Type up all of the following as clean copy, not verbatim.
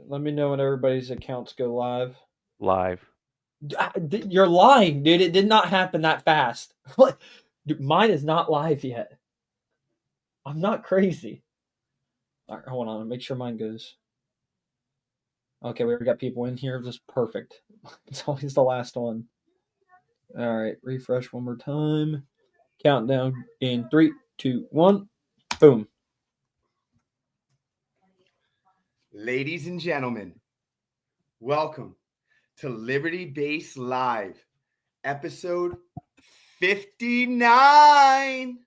Let me know when everybody's accounts go live. Live. You're lying, dude. It did not happen that fast. What? Dude, mine is not live yet. I'm not crazy. All right, hold on. Make sure mine goes. Okay, we got people in here. Just perfect. It's always the last one. All right, refresh one more time. Countdown in three, two, one. Boom. Ladies and gentlemen, welcome to Liberty Base Live, episode 59.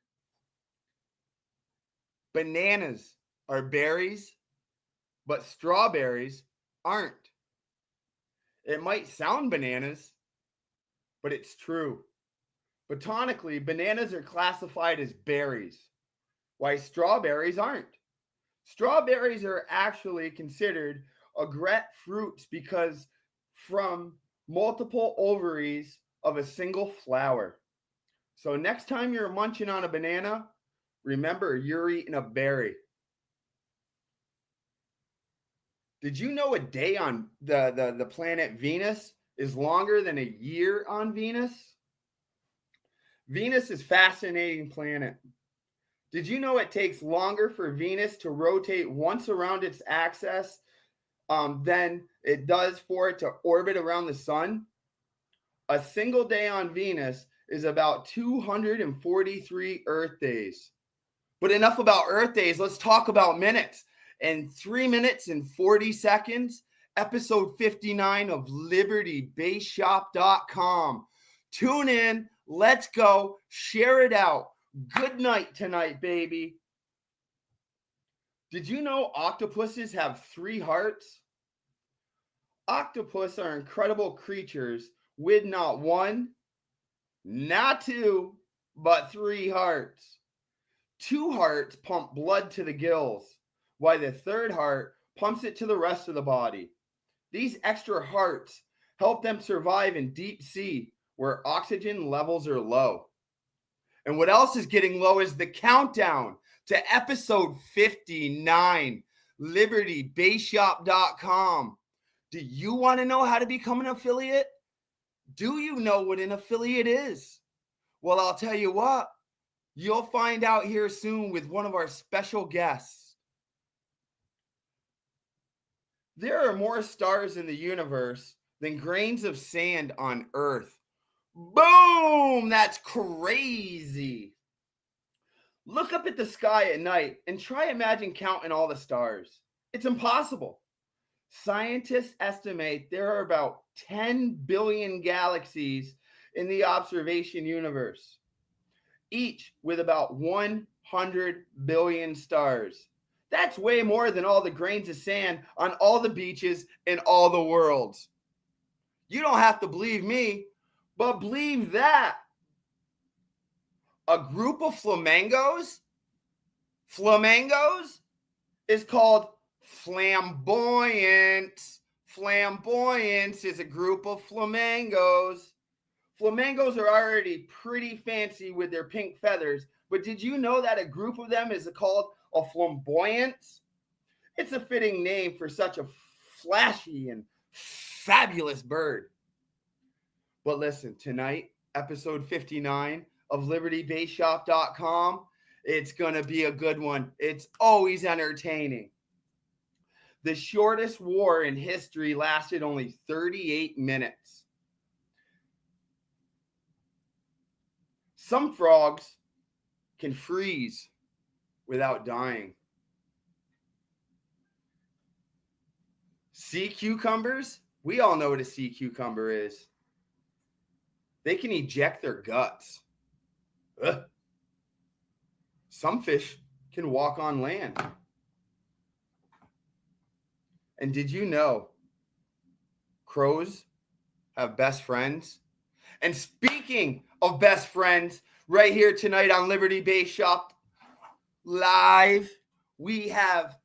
Bananas are berries, but strawberries aren't. It might sound bananas, but it's true. Botanically, bananas are classified as berries, while strawberries aren't. Strawberries are actually considered agretti fruits because from multiple ovaries of a single flower. So next time you're munching on a banana, remember you're eating a berry. Did you know a day on the planet Venus is longer than a year on Venus? Venus is a fascinating planet. Did you know it takes longer for Venus to rotate once around its axis than it does for it to orbit around the sun? A single day on Venus is about 243 Earth days. But enough about Earth days. Let's talk about minutes. In 3 minutes and 40 seconds, episode 59 of LibertyBaseShop.com. Tune in. Let's go. Share it out. Good night tonight, baby. Did you know octopuses have 3 hearts? Octopus are incredible creatures with not 1, not 2, but 3 hearts. 2 hearts pump blood to the gills, while the 3rd heart pumps it to the rest of the body. These extra hearts help them survive in deep sea where oxygen levels are low. And what else is getting low is the countdown to episode 59, LibertyBaseShop.com. Do you want to know how to become an affiliate? Do you know what an affiliate is? Well, I'll tell you what. You'll find out here soon with one of our special guests. There are more stars in the universe than grains of sand on Earth. Boom! That's crazy. Look up at the sky at night and try imagine counting all the stars. It's impossible. Scientists estimate there are about 10 billion galaxies in the observation universe, each with about 100 billion stars. That's way more than all the grains of sand on all the beaches in all the worlds. You don't have to believe me, but believe that. A group of flamingos is called flamboyants. Flamboyants is a group of flamingos. Flamingos are already pretty fancy with their pink feathers, but did you know that a group of them is called a flamboyant? It's a fitting name for such a flashy and fabulous bird. But listen, tonight, episode 59 of LibertyBaseShop.com, it's going to be a good one. It's always entertaining. The shortest war in history lasted only 38 minutes. Some frogs can freeze without dying. Sea cucumbers, we all know what a sea cucumber is. They can eject their guts. Ugh. Some fish can walk on land. And did you know crows have best friends? And speaking of best friends, right here tonight on Liberty Base Shop Live, we have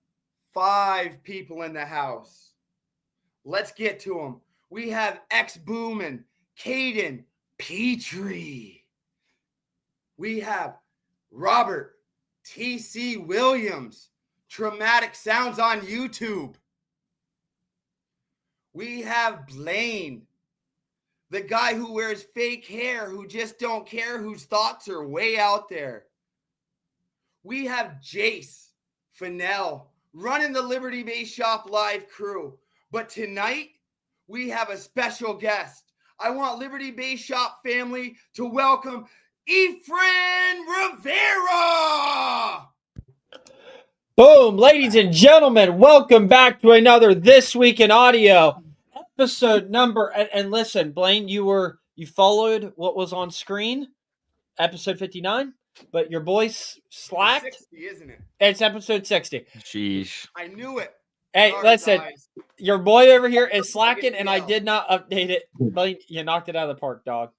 5 people in the house. Let's get to them. We have ex-Boomin, Caden Petrie. We have Robert T.C. Williams, Traumatic Sounds on YouTube. We have Blaine, the guy who wears fake hair, who just don't care, whose thoughts are way out there. We have Jace Fennell running the Liberty Base Shop Live crew. But tonight, we have a special guest. I want Liberty Base Shop family to welcome Efren Rivera. Boom, ladies and gentlemen, welcome back to another This Week in Audio episode number. And listen, Blaine, you followed what was on screen, episode 59, but your boys slacked. It's 60, isn't it? It's episode 60. Jeez. I knew it. Hey, Sorry, listen, guys. your boy over here is slacking, and I did not update it. Blaine, you knocked it out of the park, dog.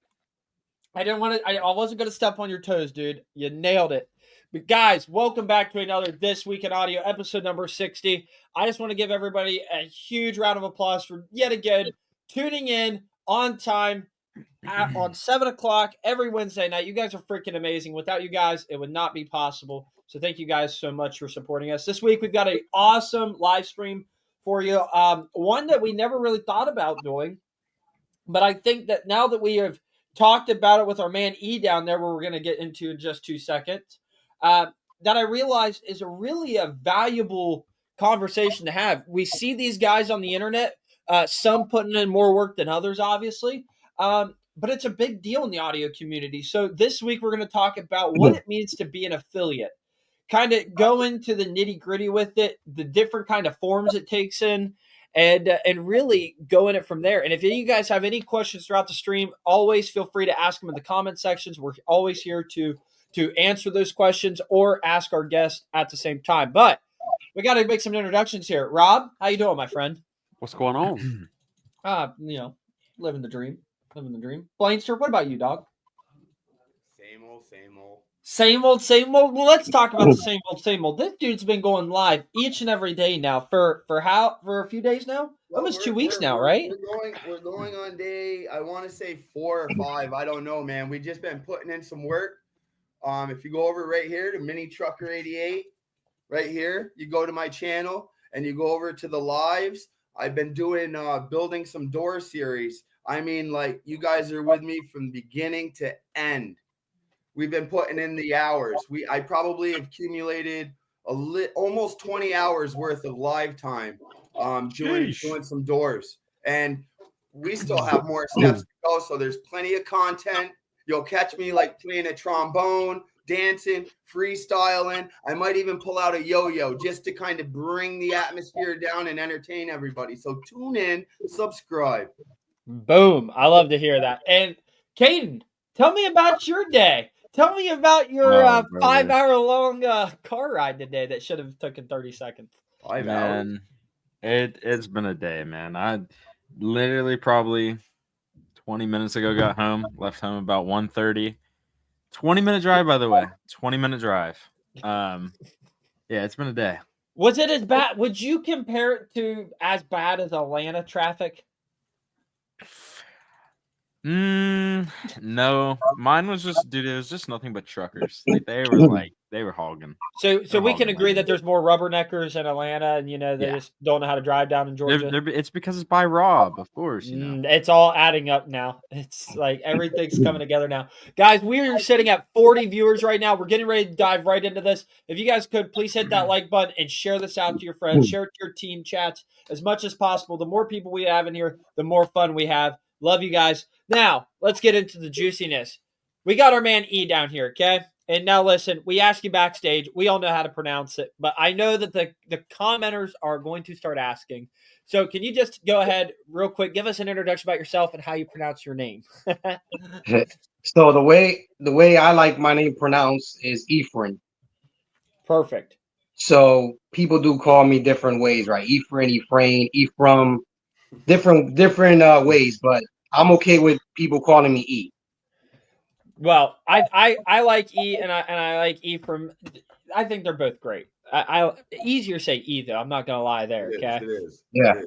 I wasn't going to step on your toes, dude. You nailed it. But guys, welcome back to another This Week in Audio, episode number 60. I just want to give everybody a huge round of applause for yet again tuning in on time on 7 o'clock every Wednesday night. You guys are freaking amazing. Without you guys, it would not be possible. So thank you guys so much for supporting us. This week, we've got an awesome live stream for you. One that we never really thought about doing. But I think that now that we have talked about it with our man E down there, where we're going to get into in just 2 seconds, that I realized is a valuable conversation to have. We see these guys on the internet, some putting in more work than others, obviously, but it's a big deal in the audio community. So this week we're going to talk about what it means to be an affiliate, kind of go into the nitty gritty with it, the different kind of forms it takes in, and really go in it from there. And if any of you guys have any questions throughout the stream, always feel free to ask them in the comment sections. We're always here to answer those questions or ask our guests at the same time. But we got to make some introductions here. Rob, how you doing, my friend? What's going on? Living the dream. Blainster, what about you, dog? Same old. Same old. Well, let's talk about the same old. This dude's been going live each and every day now for a few days now? Well, Almost 2 weeks now, right? We're going on day, I want to say 4 or 5. I don't know, man. We've just been putting in some work. If you go over right here to Mini Trucker 88, right here, you go to my channel and you go over to the lives. I've been doing building some door series. I mean, like, you guys are with me from beginning to end. We've been putting in the hours. I probably have accumulated almost 20 hours worth of live time doing some doors. And we still have more steps to go. So there's plenty of content. You'll catch me like playing a trombone, dancing, freestyling. I might even pull out a yo-yo just to kind of bring the atmosphere down and entertain everybody. So tune in, subscribe. Boom. I love to hear that. And Caden, tell me about your day. Tell me about your 5-hour-long car ride today that should have taken 30 seconds. 5 hours. It's been a day, man. I literally probably 20 minutes ago got home, left home about 1:30. 20-minute drive, by the way. 20-minute drive. Yeah, it's been a day. Was it as bad? Would you compare it to as bad as Atlanta traffic? No, mine was just, dude, it was just nothing but truckers. They were hogging. So we can agree that there's more rubberneckers in Atlanta, and they just don't know how to drive down in Georgia. It's because it's by Rob, of course. It's all adding up now. It's like everything's coming together now, guys. We are sitting at 40 viewers right now. We're getting ready to dive right into this. If you guys could please hit that like button and share this out to your friends, share it to your team chats as much as possible. The more people we have in here, the more fun we have. Love you guys. Now, let's get into the juiciness. We got our man E down here, okay? And now listen, we asked you backstage. We all know how to pronounce it, but I know that the commenters are going to start asking. So can you just go ahead real quick, give us an introduction about yourself and how you pronounce your name? So the way I like my name pronounced is Efren. Perfect. So people do call me different ways, right? Efren, Ephraim, different ways, but I'm okay with people calling me E. Well, I like E and I like E from. I think they're both great. I easier to say E though. I'm not gonna lie there. Okay. It is. Yeah.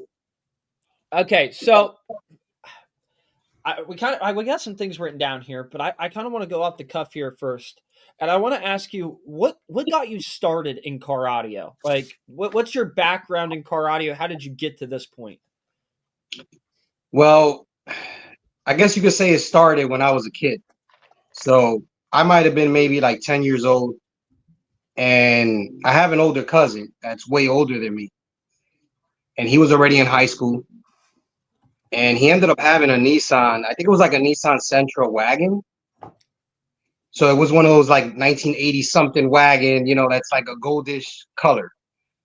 Okay. So we got some things written down here, but I kind of want to go off the cuff here first, and I want to ask you what got you started in car audio? Like, what's your background in car audio? How did you get to this point? Well, I guess you could say it started when I was a kid. So I might have been maybe like 10 years old. And I have an older cousin that's way older than me. And he was already in high school. And he ended up having a Nissan. I think it was like a Nissan Sentra wagon. So it was one of those like 1980 something wagon, that's like a goldish color.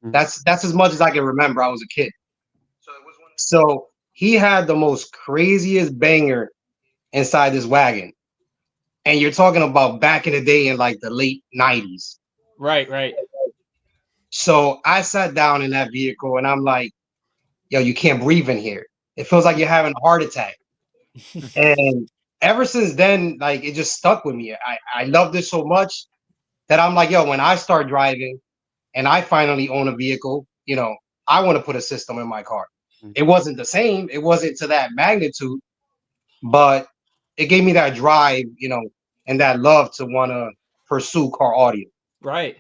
Mhm. That's as much as I can remember. I was a kid. So he had the most craziest banger inside this wagon. And you're talking about back in the day in like the late 90s. Right. So I sat down in that vehicle and I'm like, yo, you can't breathe in here. It feels like you're having a heart attack. And ever since then, like it just stuck with me. I loved it so much that I'm like, yo, when I start driving and I finally own a vehicle, I want to put a system in my car. It wasn't the same, it wasn't to that magnitude, but it gave me that drive, and that love to want to pursue car audio. Right.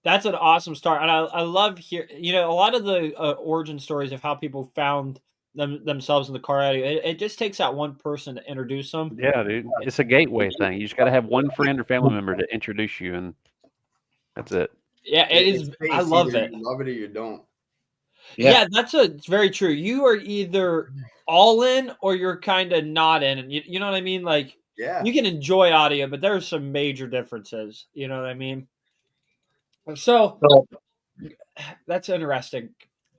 That's an awesome start, and I love here. A lot of the origin stories of how people found themselves in the car audio. It just takes that one person to introduce them. Yeah, dude. It's a gateway thing. You just got to have one friend or family member to introduce you, and that's it. Yeah, it is. I love either it. You love it or you don't. Yeah, it's very true. You are either all in or you're kind of not in, and you know what I mean. Like, Yeah. you can enjoy audio, but there's some major differences. You know what I mean? So that's interesting.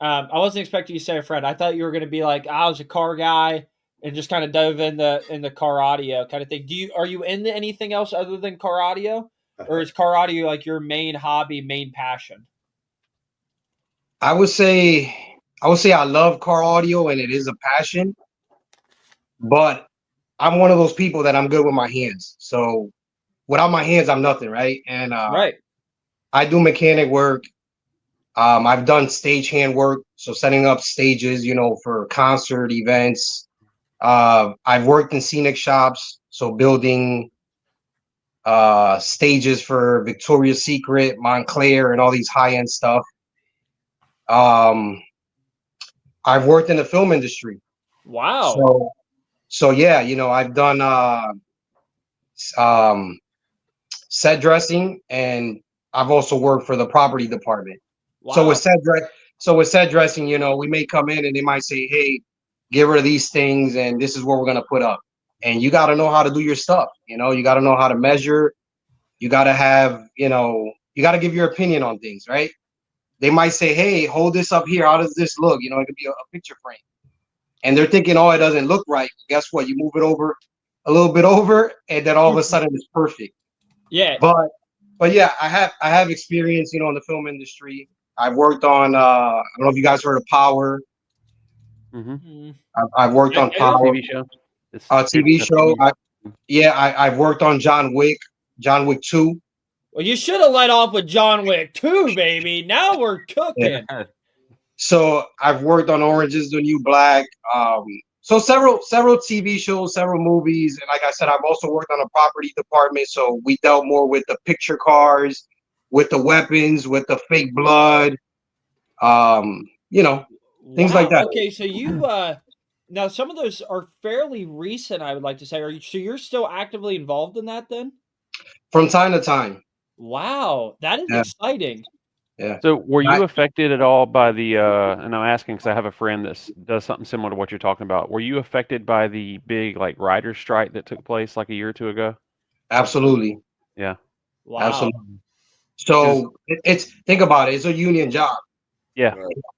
I wasn't expecting you to say a friend. I thought you were going to be like, I was a car guy and just kind of dove in the car audio kind of thing. Are you into anything else other than car audio, or is car audio like your main hobby, main passion? I would say I love car audio and it is a passion, but I'm one of those people that I'm good with my hands. So without my hands, I'm nothing, right? And Right. I do mechanic work. I've done stagehand work, so setting up stages, for concert events. I've worked in scenic shops, so building stages for Victoria's Secret, Montclair, and all these high-end stuff. I've worked in the film industry. Wow. So yeah, I've done set dressing, and I've also worked for the property department. Wow. So with set dressing, we may come in and they might say, hey, get rid of these things and this is what we're gonna put up. And you gotta know how to do your stuff. You gotta know how to measure. You gotta have, you gotta give your opinion on things, right? They might say, hey, hold this up here. How does this look? It could be a picture frame. And they're thinking, oh, it doesn't look right. Guess what? You move it over a little bit over, and then all of a sudden it's perfect. Yeah. But yeah, I have experience, in the film industry. I've worked on I don't know if you guys heard of Power. Mm-hmm. I've worked on Power. TV show. TV show. I've worked on John Wick 2. Well, you should have let off with John Wick 2, baby. Now we're cooking. Yeah. So I've worked on Orange is the New Black. So several TV shows, several movies, and like I said, I've also worked on a property department. So we dealt more with the picture cars, with the weapons, with the fake blood, things like that. Okay, so you now some of those are fairly recent, I would like to say. So you're still actively involved in that then? From time to time. Wow, that is exciting. Yeah. So were you affected at all by the, and I'm asking because I have a friend that does something similar to what you're talking about. Were you affected by the big writer's strike that took place like a year or two ago? Absolutely. Yeah. Wow. Absolutely. So think about it. It's a union job. Yeah.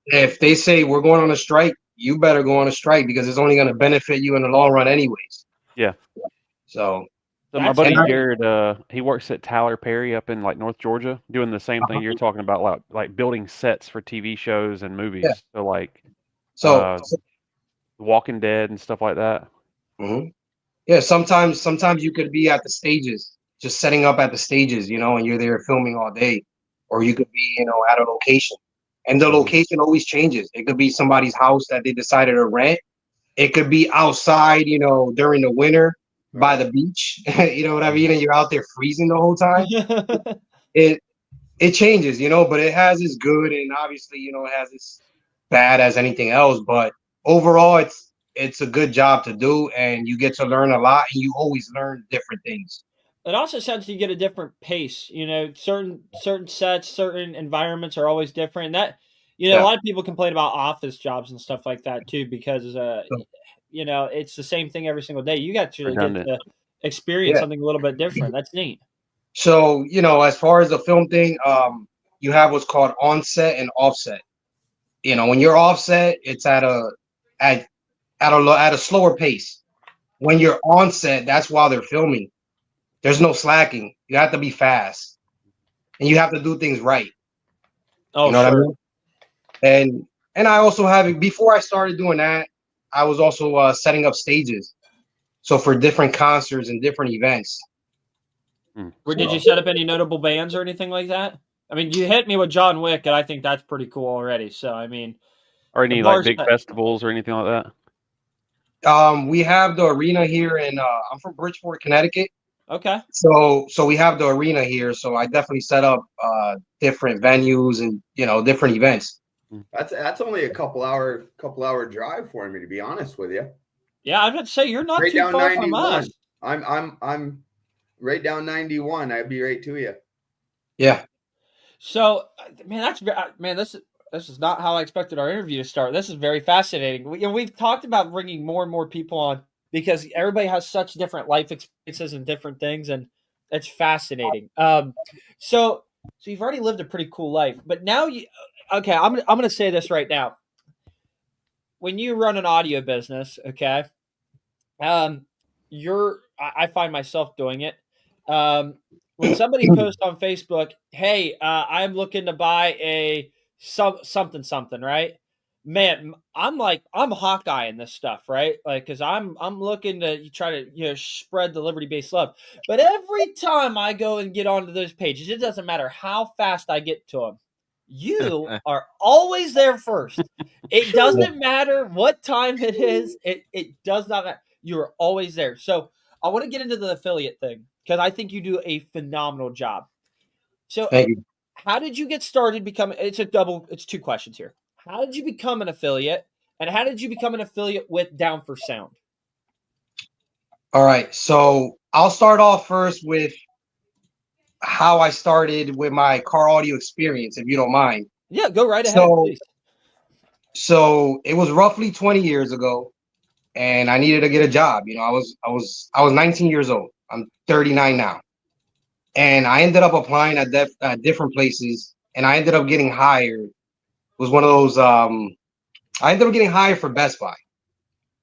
If they say we're going on a strike, you better go on a strike because it's only going to benefit you in the long run anyways. Yeah. So my buddy Jared, he works at Tyler Perry up in North Georgia, doing the same thing you're talking about, like building sets for TV shows and movies. Yeah. So Walking Dead and stuff like that. Mm-hmm. Yeah. Sometimes you could be at the stages, just setting up at the stages, and you're there filming all day, or you could be, at a location, and the location always changes. It could be somebody's house that they decided to rent. It could be outside, during the winter. By the beach, you know what I mean? And you're out there freezing the whole time. It changes, but it has its good and obviously, it has its bad as anything else. But overall, it's a good job to do, and you get to learn a lot, and you always learn different things. It also sounds you get a different pace. You know, certain sets, certain environments are always different. And that, you know, a Yeah. lot of people complain about office jobs and stuff like that too, because you know, it's the same thing every single day. You got to get Redundant. to experience Yeah. something a little bit different. That's neat. So, you know, as far as the film thing, you have what's called onset and offset. You know, when you're offset, it's at a slower pace. When you're onset, that's while they're filming. There's no slacking. You have to be fast, and you have to do things right. Oh, You know sure. what I mean? And I also have, before I started doing that, I was also setting up stages. So for different concerts and different events. Did you set up any notable bands or anything like that? I mean, you hit me with John Wick, and I think that's pretty cool already. So, I mean, Or any the like bars big that- festivals or anything like that? We have the arena here in I'm from Bridgeport, Connecticut. okay. So we have the arena here. So I definitely set up different venues and, you know, different events. That's only a couple hour drive for me, to be honest with you. Yeah, I was about to say you're not Right too down far from 91. us. I'm right down 91. I'd be right to you. Yeah. So, man, this is not how I expected our interview to start. This is very fascinating. We've talked about bringing more and more people on because everybody has such different life experiences and different things, and it's fascinating. So you've already lived a pretty cool life, but now okay, I'm gonna say this right now. When you run an audio business, okay, I find myself doing it. When somebody posts on Facebook, "Hey, I'm looking to buy a something," right? Man, I'm Hawkeye in this stuff, right? Like, because I'm looking to try to spread the Liberty based love. But every time I go and get onto those pages, it doesn't matter how fast I get to them. You are always there first. It doesn't matter what time it is. It does not matter. You are always there. So I want to get into the affiliate thing because I think you do a phenomenal job. So Thank you. how did you get started becoming it's two questions here. How did you become an affiliate? And how did you become an affiliate with Down for Sound? All right. So I'll start off first with how I started with my car audio experience, if you don't mind. Yeah, go right ahead, So- please. So it was roughly 20 years ago, and I needed to get a job. You know, I was 19 years old. I'm 39 now, and I ended up applying at different places, and I ended up getting hired. It was one of those. I ended up getting hired for Best Buy.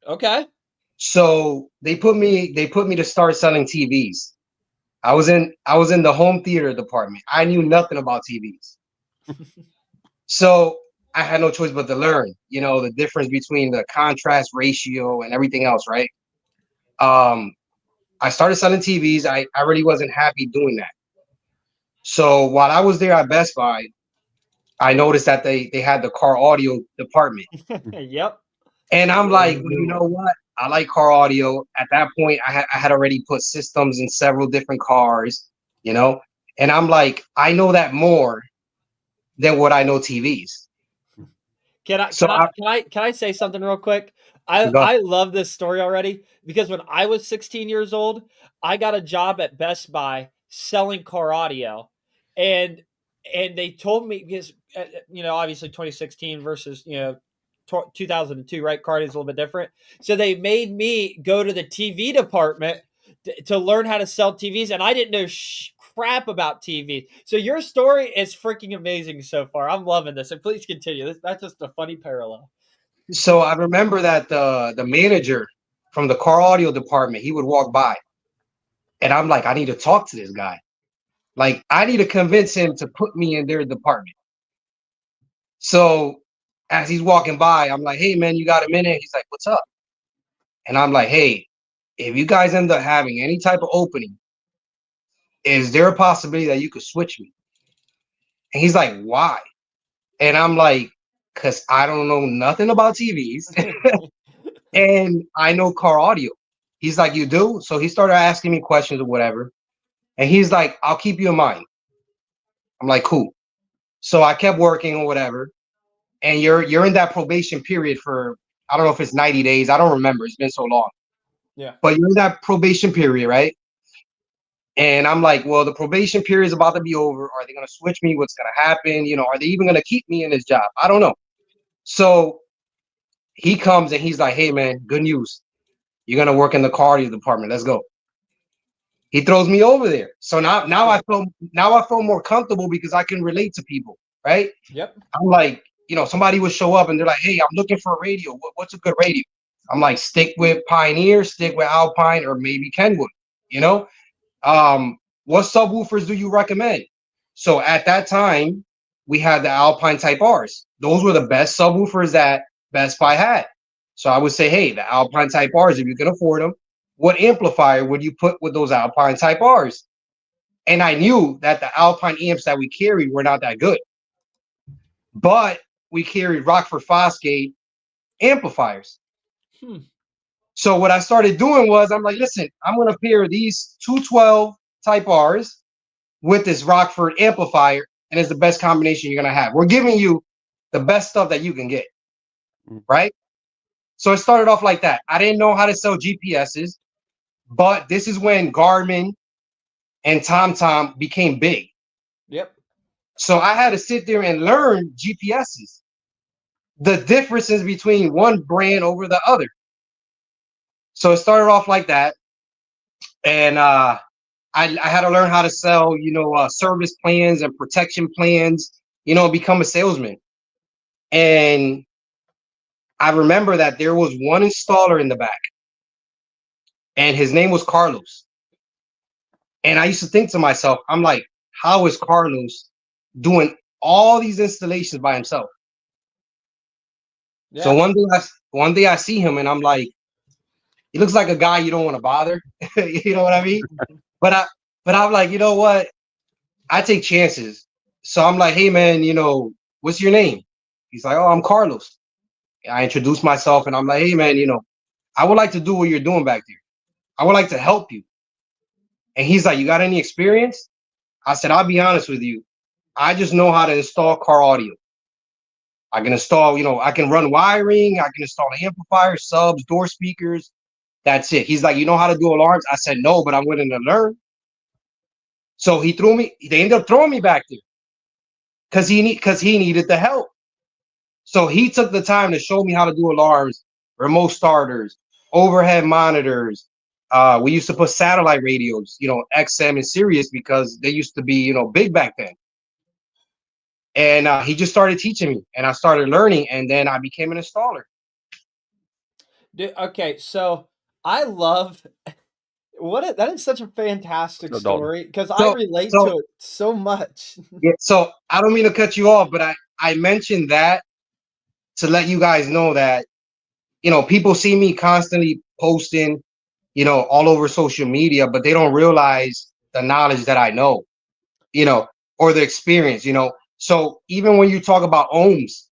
Okay. So they put me to start selling TVs. I was in the home theater department. I knew nothing about TVs. So I had no choice but to learn, you know, the difference between the contrast ratio and everything else, right? I started selling TVs. I really wasn't happy doing that. So while I was there at Best Buy, I noticed that they had the car audio department. Yep. And I'm like, well, you know what? I like car audio. At that point, I had already put systems in several different cars, you know? And I'm like, I know that more than what I know TVs. Can So I say something real quick? I love this story already because when I was 16 years old, I got a job at Best Buy selling car audio, and they told me because obviously 2016 versus 2002, right? Car audio is a little bit different, so they made me go to the TV department to learn how to sell TVs, and I didn't know crap about TV. So your story is freaking amazing so far. I'm loving this. And please continue. That's just a funny parallel. So I remember that the manager from the car audio department, he would walk by, and I'm like, I need to talk to this guy. Like, I need to convince him to put me in their department. So as he's walking by, I'm like, hey man, you got a minute? He's like, what's up? And I'm like, hey, if you guys end up having any type of opening, is there a possibility that you could switch me? And he's like, why? And I'm like, because I don't know nothing about TVs and I know car audio. He's like, you do? So he started asking me questions or whatever. And he's like, I'll keep you in mind. I'm like, cool. So I kept working or whatever. And you're in that probation period for I don't know if it's 90 days. I don't remember. It's been so long. Yeah. But you're in that probation period, right? And I'm like, well, the probation period is about to be over. Are they going to switch me? What's going to happen? You know, are they even going to keep me in this job? I don't know. So he comes and he's like, hey, man, good news. You're going to work in the cardio department. Let's go. He throws me over there. So now I feel more comfortable because I can relate to people, right? Yep. I'm like, you know, somebody would show up and they're like, hey, I'm looking for a radio. What's a good radio? I'm like, stick with Pioneer, stick with Alpine, or maybe Kenwood, you know? What subwoofers do you recommend? So at that time, we had the Alpine Type Rs. Those were the best subwoofers that Best Buy had. So I would say, hey, the Alpine Type Rs, if you can afford them, what amplifier would you put with those Alpine Type Rs? And I knew that the Alpine amps that we carried were not that good. But we carried Rockford Fosgate amplifiers. So what I started doing was, I'm like, listen, I'm going to pair these 212 Type Rs with this Rockford amplifier, and it's the best combination you're going to have. We're giving you the best stuff that you can get, right? So it started off like that. I didn't know how to sell GPSs, but this is when Garmin and TomTom became big. Yep. So I had to sit there and learn GPSs, the differences between one brand over the other. So it started off like that. And I had to learn how to sell, you know, service plans and protection plans, you know, become a salesman. And I remember that there was one installer in the back, and his name was Carlos. And I used to think to myself, I'm like, how is Carlos doing all these installations by himself? Yeah. So one day I see him and I'm like, he looks like a guy you don't want to bother. You know what I mean? But I'm like, you know what? I take chances. So I'm like, hey man, you know, what's your name? He's like, oh, I'm Carlos. I introduced myself and I'm like, hey man, you know, I would like to do what you're doing back there. I would like to help you. And he's like, you got any experience? I said, I'll be honest with you. I just know how to install car audio. I can install, you know, I can run wiring. I can install the amplifier, subs, door speakers. That's it. He's like, you know how to do alarms? I said, no, but I'm willing to learn. So they ended up throwing me back there because he needed the help. So he took the time to show me how to do alarms, remote starters, overhead monitors. We used to put satellite radios, you know, XM and Sirius because they used to be, you know, big back then. And he just started teaching me, and I started learning, and then I became an installer. Dude, okay, so I love that is such a fantastic So, Dalton. story because I relate to it so much. Yeah, so I don't mean to cut you off, but I mentioned that to let you guys know that, you know, people see me constantly posting, you know, all over social media, but they don't realize the knowledge that I know, you know, or the experience, you know. So even when you talk about ohms,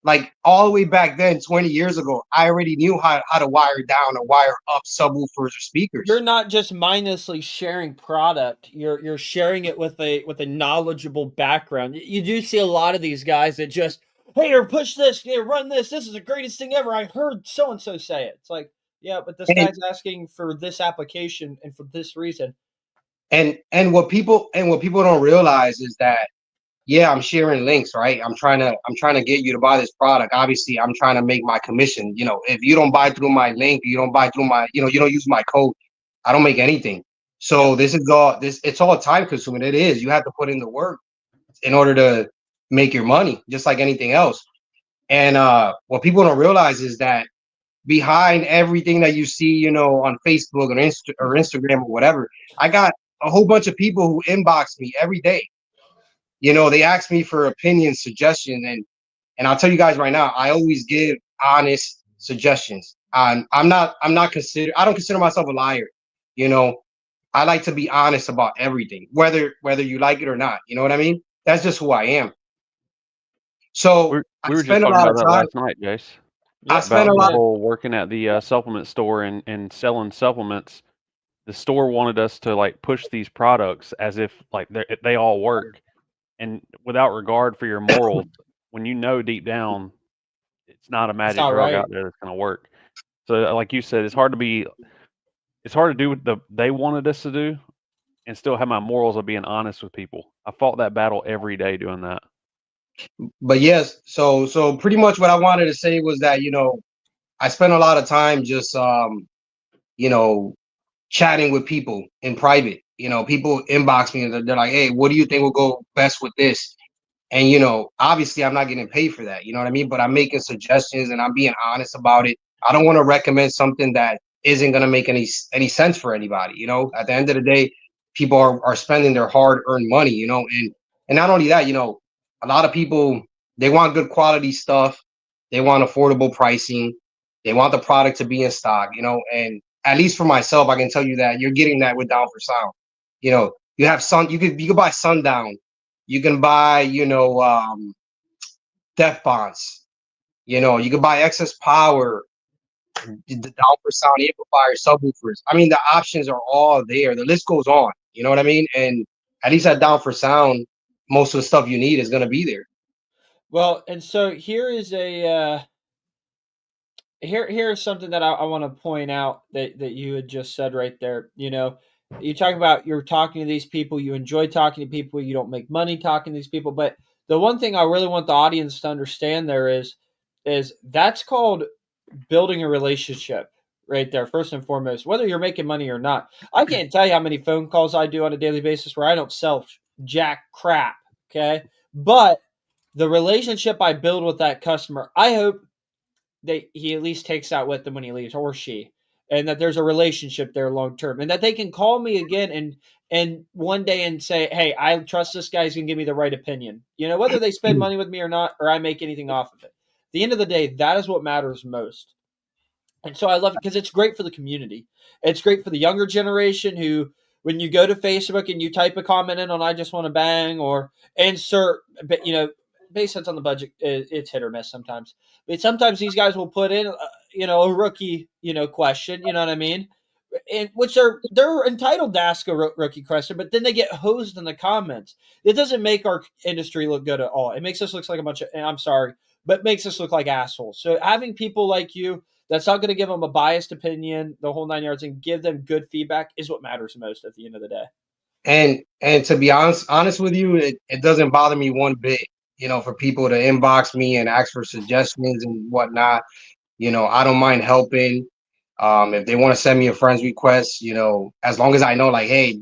like all the way back then, 20 years ago, I already knew how to wire down or wire up subwoofers or speakers. You're not just mindlessly sharing product. You're sharing it with a knowledgeable background. You do see a lot of these guys that just, hey, or push this, hey, run this. This is the greatest thing ever. I heard so and so say it. It's like, yeah, but this guy's asking for this application and for this reason. And what people don't realize is that, yeah, I'm sharing links, right? I'm trying to get you to buy this product. Obviously, I'm trying to make my commission. You know, if you don't buy through my link, you don't buy through my, you know, you don't use my code, I don't make anything. So it's all time consuming. It is. You have to put in the work in order to make your money, just like anything else. And what people don't realize is that behind everything that you see, you know, on Facebook or Instagram or whatever, I got a whole bunch of people who inbox me every day. You know, they ask me for opinions, suggestions, and I'll tell you guys right now, I always give honest suggestions. I don't consider myself a liar. You know, I like to be honest about everything, whether you like it or not. You know what I mean? That's just who I am. So We I were just spend a talking lot about of that time. last night, Jace. I spend a About lot. people working at the supplement store and selling supplements. The store wanted us to like push these products as if like they all work, and without regard for your morals. When you know deep down it's not a magic not drug right. out there that's going to work. So, like you said, it's hard to do what they wanted us to do, and still have my morals of being honest with people. I fought that battle every day doing that. But yes, so pretty much what I wanted to say was that, I spent a lot of time just you know, chatting with people in private. People inbox me and they're like, "Hey, what do you think will go best with this?" And obviously I'm not getting paid for that, you know what I mean? But I'm making suggestions and I'm being honest about it. I don't want to recommend something that isn't going to make any sense for anybody. At the end of the day, people are spending their hard-earned money, and not only that, a lot of people, they want good quality stuff, they want affordable pricing, they want the product to be in stock, and at least for myself, I can tell you that you're getting that with Down for Sound. You have you could buy Sundown, you can buy, Def Bonds, you can buy Excess Power, the Down for Sound amplifiers, subwoofers. I mean, the options are all there. The list goes on. You know what I mean? And at least at Down for Sound, most of the stuff you need is going to be there. Well, and so here is here's something that I want to point out that you had just said right there. You talk about you're talking to these people, you enjoy talking to people, you don't make money talking to these people, but the one thing I really want the audience to understand there is that's called building a relationship right there, first and foremost, whether you're making money or not. I can't tell you how many phone calls I do on a daily basis where I don't sell jack crap. Okay. But the relationship I build with that customer, I hope that he at least takes that with them when he leaves, or she, and that there's a relationship there long term, and that they can call me again and one day and say, "Hey, I trust this guy. He's gonna give me the right opinion." Whether they spend money with me or not, or I make anything off of it. At the end of the day, that is what matters most. And so I love it because it's great for the community. It's great for the younger generation who, when you go to Facebook and you type a comment in on "I just want to bang" or insert, based on the budget, it's hit or miss sometimes. But sometimes these guys will put in, a rookie, question. You know what I mean? And which they're entitled to ask a rookie question, but then they get hosed in the comments. It doesn't make our industry look good at all. It makes us look like a bunch of, I'm sorry, but makes us look like assholes. So having people like you that's not going to give them a biased opinion, the whole 9 yards, and give them good feedback is what matters most at the end of the day. And to be honest with you, it doesn't bother me one bit, for people to inbox me and ask for suggestions and whatnot. I don't mind helping. If they want to send me a friend's request, as long as I know, like, hey,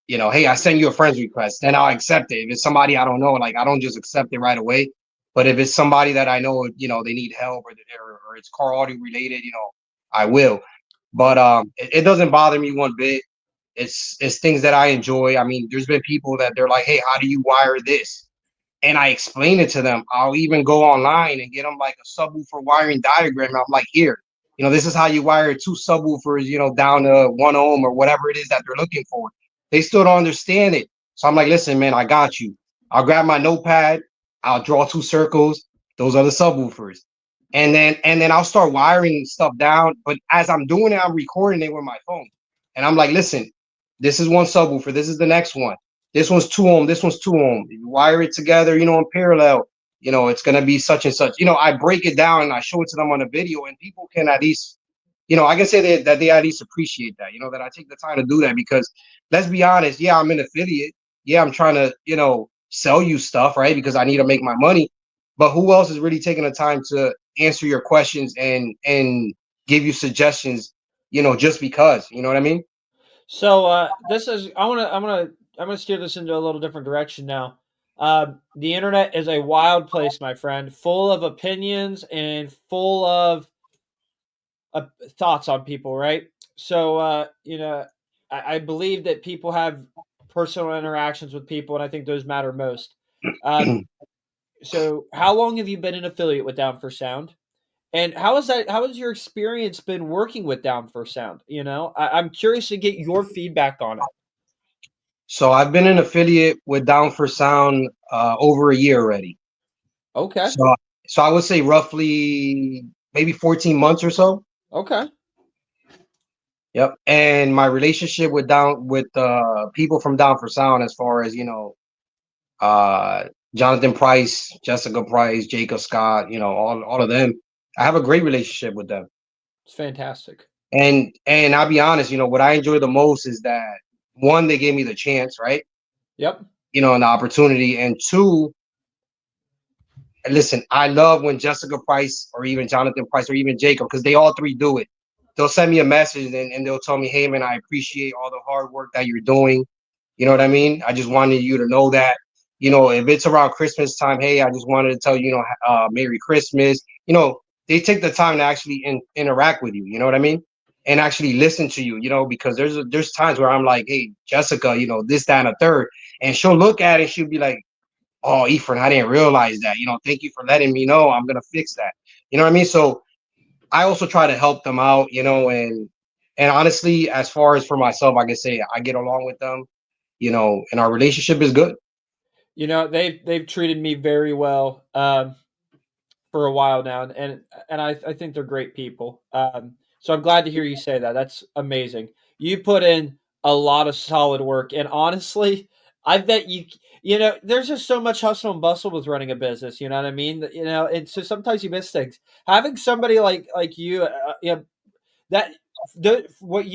hey, I send you a friend's request, then I'll accept it. If it's somebody I don't know, like, I don't just accept it right away. But if it's somebody that I know, they need help or it's car audio related, I will. But it doesn't bother me one bit. It's things that I enjoy. I mean, there's been people that they're like, hey, how do you wire this? And I explain it to them. I'll even go online and get them like a subwoofer wiring diagram. I'm like, here, this is how you wire 2 subwoofers, down to 1 ohm or whatever it is that they're looking for. They still don't understand it. So I'm like, listen, man, I got you. I'll grab my notepad. I'll draw 2 circles. Those are the subwoofers. And then I'll start wiring stuff down. But as I'm doing it, I'm recording it with my phone. And I'm like, listen, this is 1 subwoofer. This is the next one. This one's 2 ohm. This one's 2 ohm. If you wire it together, in parallel, it's going to be such and such. I break it down and I show it to them on a video, and people can at least, I can say that they at least appreciate that, that I take the time to do that, because let's be honest. Yeah, I'm an affiliate. Yeah, I'm trying to, sell you stuff, right? Because I need to make my money. But who else is really taking the time to answer your questions and give you suggestions, just because, you know what I mean? So this is I'm gonna steer this into a little different direction now. The internet is a wild place, my friend, full of opinions and full of thoughts on people, right? So I believe that people have personal interactions with people, and I think those matter most. So how long have you been an affiliate with Down for Sound? And how has your experience been working with Down for Sound? I'm curious to get your feedback on it. So I've been an affiliate with Down for Sound over a year already. Okay. So I would say roughly maybe 14 months or so. Okay. Yep. And my relationship with people from Down for Sound, as far as Jonathan Price, Jessica Price, Jacob Scott, all of them, I have a great relationship with them. It's fantastic. And I'll be honest, what I enjoy the most is that one, they gave me the chance, right? Yep. And the opportunity, and two, listen, I love when Jessica Price or even Jonathan Price or even Jacob, because they all three do it. They'll send me a message and they'll tell me, hey man, I appreciate all the hard work that you're doing. You know what I mean? I just wanted you to know that, if it's around Christmas time, hey, I just wanted to tell you, Merry Christmas. They take the time to actually interact with you. You know what I mean? And actually listen to you, because there's times where I'm like, hey, Jessica, this, that, and a third. And she'll look at it, she'll be like, oh, Ephraim, I didn't realize that. Thank you for letting me know. I'm going to fix that. You know what I mean? So I also try to help them out, and honestly, as far as for myself, I can say I get along with them, and our relationship is good. They've treated me very well for a while now, and I think they're great people. So I'm glad to hear you say that. That's amazing. You put in a lot of solid work, and honestly, I bet there's just so much hustle and bustle with running a business. You know what I mean? And so sometimes you miss things. Having somebody like you, what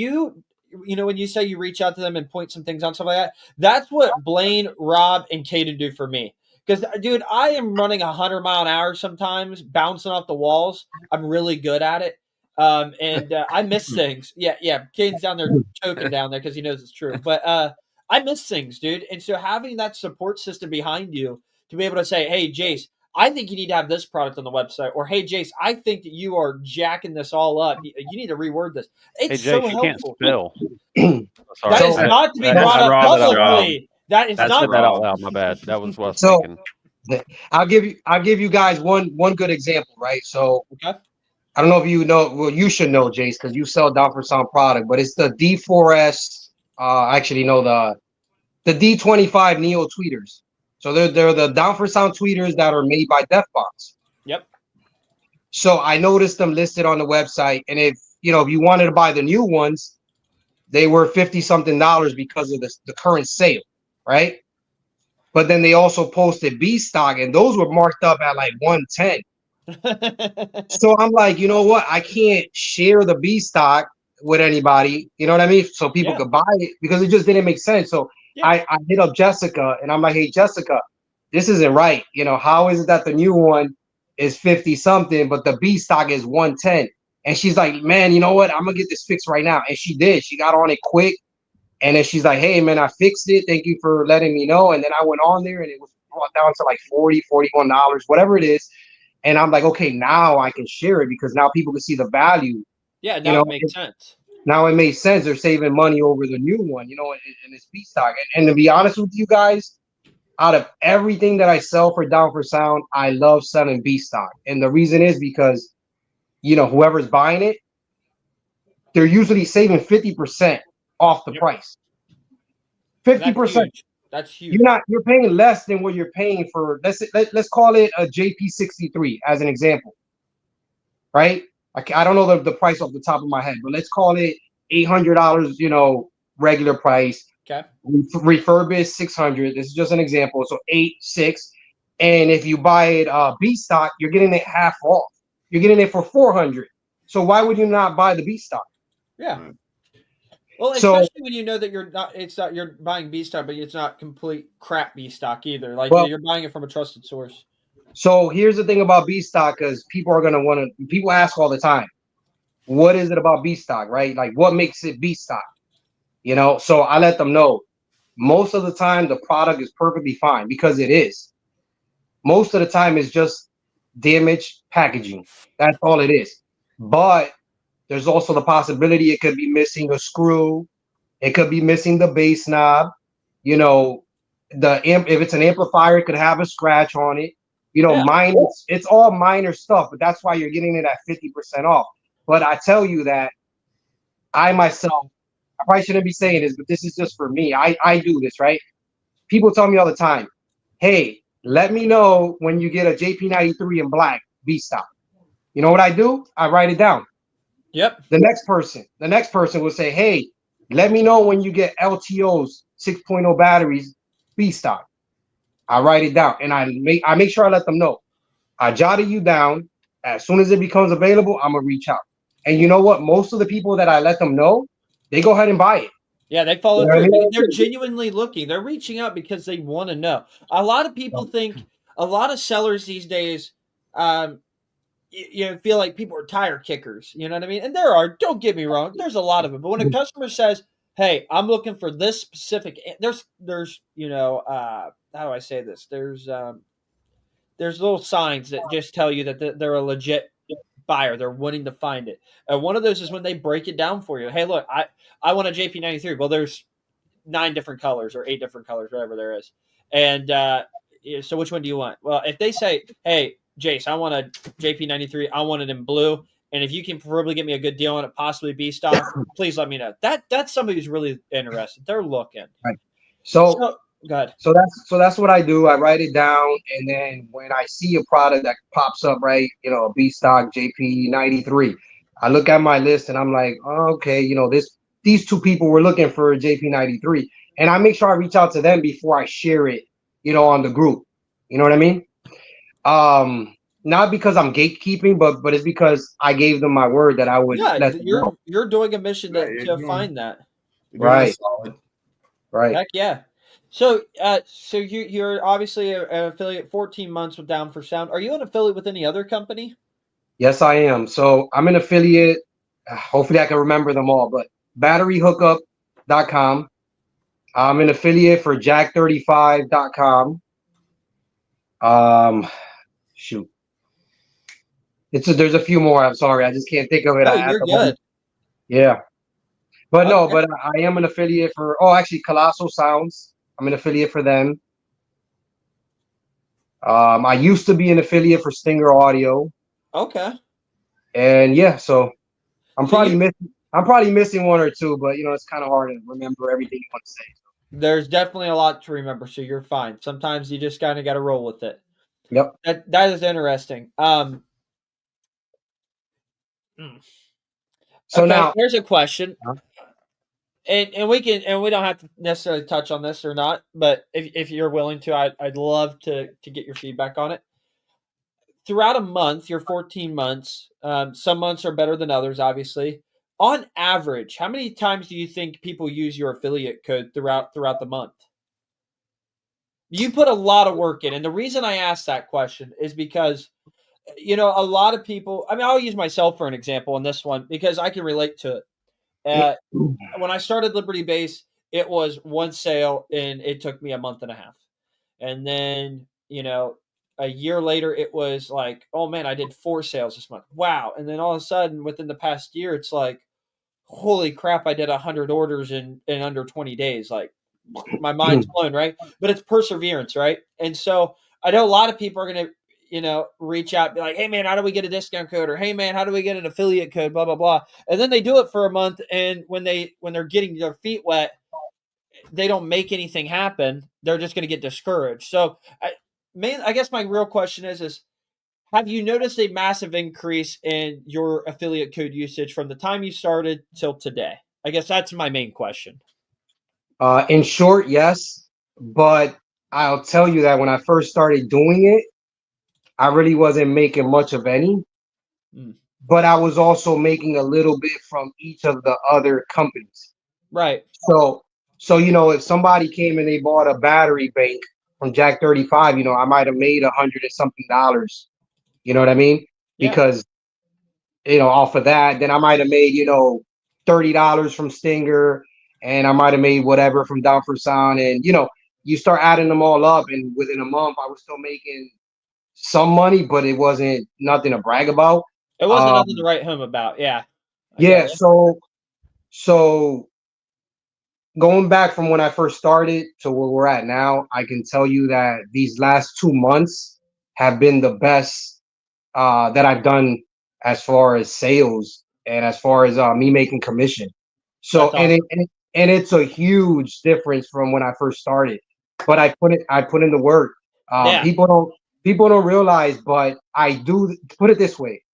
when you say you reach out to them and point some things out, stuff like that, that's what Blaine, Rob, and Caden do for me. Because, dude, I am running 100-mile-an-hour sometimes, bouncing off the walls. I'm really good at it. And I miss things. Yeah. Caden's down there choking down there because he knows it's true. But I miss things, dude. And so having that support system behind you to be able to say, hey, Jace, I think you need to have this product on the website. Or, hey, Jace, I think that you are jacking this all up. You need to reword this. It's hey, Jace, so helpful. You can't spell. That is not to be brought up publicly. That is I not said that out loud. My bad. That was what I was So- thinking. I'll give you guys one good example, right? So Okay. I don't know if you know, well, you should know, Jace, because you sell Down for Sound product, but it's the D4S, actually no, the D25 Neo tweeters. So they're the Down for Sound tweeters that are made by DefBox. Yep. So I noticed them listed on the website, and if you wanted to buy the new ones, they were $50-something because of the current sale, right? But then they also posted B stock, and those were marked up at like 110. So I'm like, you know what? I can't share the B stock with anybody. You know what I mean? So people could buy it because it just didn't make sense. So I hit up Jessica and I'm like, hey, Jessica, this isn't right. How is it that the new one is 50-something, but the B stock is 110? And she's like, man, you know what? I'm going to get this fixed right now. And she did. She got on it quick. And then she's like, hey, man, I fixed it. Thank you for letting me know. And then I went on there and it was brought down to like $40, $41, whatever it is. And I'm like, okay, now I can share it because now people can see the value. Yeah, now it makes sense. Now it makes sense. They're saving money over the new one, and it's B stock. And to be honest with you guys, out of everything that I sell for Down for Sound, I love selling B stock. And the reason is because, whoever's buying it, they're usually saving 50% off the price. 50%. That's huge. You're paying less than what you're paying for. Let's call it a JP63 as an example, right? I don't know the price off the top of my head, but let's call it $800, regular price. Okay. Refurbished $600. This is just an example. So 6. And if you buy it B stock, you're getting it half off. You're getting it for $400. So why would you not buy the B stock? Yeah. Well, especially when you know that you're buying B stock, but it's not complete crap B stock either. Like you're buying it from a trusted source. So here's the thing about B stock, because people are gonna people ask all the time, what is it about B stock, right? Like what makes it B stock? So I let them know most of the time the product is perfectly fine because it is. Most of the time it's just damaged packaging. That's all it is. But there's also the possibility it could be missing a screw. It could be missing the bass knob. If it's an amplifier, it could have a scratch on it. It's all minor stuff, but that's why you're getting it at 50% off. But I tell you that I myself, I probably shouldn't be saying this, but this is just for me. I do this, right? People tell me all the time, hey, let me know when you get a JP93 in black B stock. You know what I do? I write it down. Yep. The next person will say, hey, let me know when you get LTOs 6.0 batteries B stock. I write it down and I make sure I let them know. I jotted you down. as soon as it becomes available, I'm gonna reach out. And you know what? Most of the people that I let them know, they go ahead and buy it. Yeah, they follow You know what I through. mean? They're genuinely looking. They're reaching out because they want to know. A lot of people think, a lot of sellers these days, feel like people are tire kickers. You know what I mean? And there are. Don't get me wrong. There's a lot of them. But when a customer says, "Hey, I'm looking for this specific," there's how do I say this? There's little signs that just tell you that they're a legit buyer. They're wanting to find it. And one of those is when they break it down for you. Hey, look, I want a JP93. Well, there's 9 different colors or 8 different colors, whatever there is. And so which one do you want? Well, if they say, hey, Jace, I want a JP93. I want it in blue. And if you can probably get me a good deal on it, possibly B stock, please let me know. That's somebody who's really interested. They're looking. Right. So go ahead. So that's what I do. I write it down, and then when I see a product that pops up, right, a B stock JP93, I look at my list and I'm like, oh, okay, these 2 people were looking for a JP93, and I make sure I reach out to them before I share it, on the group. You know what I mean? Not because I'm gatekeeping, but it's because I gave them my word that I would. Yeah, you're doing a mission to find that. Right. Right. Heck yeah. So, you're obviously an affiliate, 14 months with Down for Sound. Are you an affiliate with any other company? Yes, I am. So I'm an affiliate. Hopefully I can remember them all, but batteryhookup.com. I'm an affiliate for jack35.com. Shoot. There's a few more. I'm sorry. I just can't think of it. Oh, you're good. Yeah. But no, but I am an affiliate for, actually Colossal Sounds. I'm an affiliate for them. I used to be an affiliate for Stinger Audio. Okay. And yeah, so I'm probably missing 1 or 2, but it's kind of hard to remember everything you want to say. There's definitely a lot to remember, so you're fine. Sometimes you just kind of got to roll with it. Yep. That is interesting. So okay, now here's a question. And we don't have to necessarily touch on this or not, but if you're willing to, I'd love to get your feedback on it. Throughout a month, your 14 months, some months are better than others, obviously. On average, how many times do you think people use your affiliate code throughout the month? You put a lot of work in, and the reason I asked that question is because, a lot of people. I mean, I'll use myself for an example in this one because I can relate to it. When I started Liberty Base, it was 1 sale and it took me a month and a half. And then, a year later, it was like, oh man, I did 4 sales this month. Wow. And then all of a sudden within the past year, it's like, holy crap, I did 100 orders in under 20 days. Like my mind's blown, right? But it's perseverance, right? And so I know a lot of people are going to, reach out, be like, hey man, how do we get a discount code? Or hey man, how do we get an affiliate code? Blah, blah, blah. And then they do it for a month. And when they're getting their feet wet, they don't make anything happen. They're just going to get discouraged. So I guess my real question is have you noticed a massive increase in your affiliate code usage from the time you started till today? I guess that's my main question. In short, yes. But I'll tell you that when I first started doing it, I really wasn't making much of any, but I was also making a little bit from each of the other companies. Right. So if somebody came and they bought a battery bank from Jack 35, I might have made $100 and something. You know what I mean? Yeah. Because, off of that, then I might have made, $30 from Stinger, and I might have made whatever from Down for Sound. And, you start adding them all up, and within a month, I was still making some money, but it wasn't nothing to brag about. It wasn't nothing to write home about. Yeah. Yeah. So going back from when I first started to where we're at now, I can tell you that these last 2 months have been the best that I've done as far as sales and as far as me making commission. So awesome. and it's a huge difference from when I first started. But I put in the work. People don't realize, but I do. Put it this way: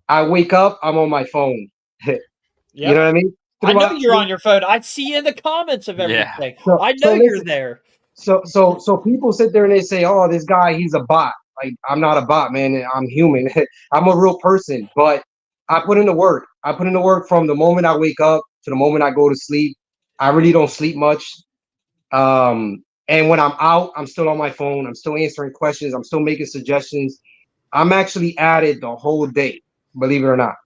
I wake up, I'm on my phone. Yep. You know what I mean? I know you're on your phone. I see you in the comments of everything. Yeah. I know you're there. So people sit there and they say, "Oh, this guy, he's a bot." Like I'm not a bot, man. I'm human. I'm a real person, but I put in the work. I put in the work from the moment I wake up to the moment I go to sleep. I really don't sleep much. And when I'm out, I'm still on my phone. I'm still answering questions. I'm still making suggestions. I'm actually at it the whole day, believe it or not.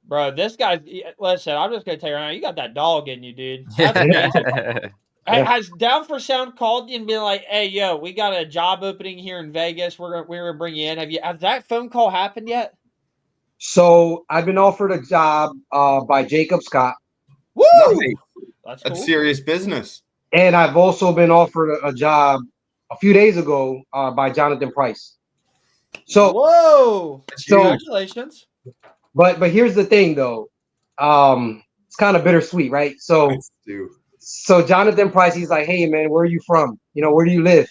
Bro, this guy, listen, I'm just going to tell you right now, you got that dog in you, dude. That's amazing. Yeah. Has Down for Sound called you and been like, "Hey, yo, we got a job opening here in Vegas. We're gonna bring you in." Has that phone call happened yet? So I've been offered a job by Jacob Scott, Woo! Nice. That's cool. That's serious business. and I've also been offered a job a few days ago by Jonathan Price. So, Whoa! That's So- huge. Congratulations. but here's the thing, though. It's kind of bittersweet, right? Nice, dude. So Jonathan Price, he's like, "Hey, man, where are you from? You know, where do you live?"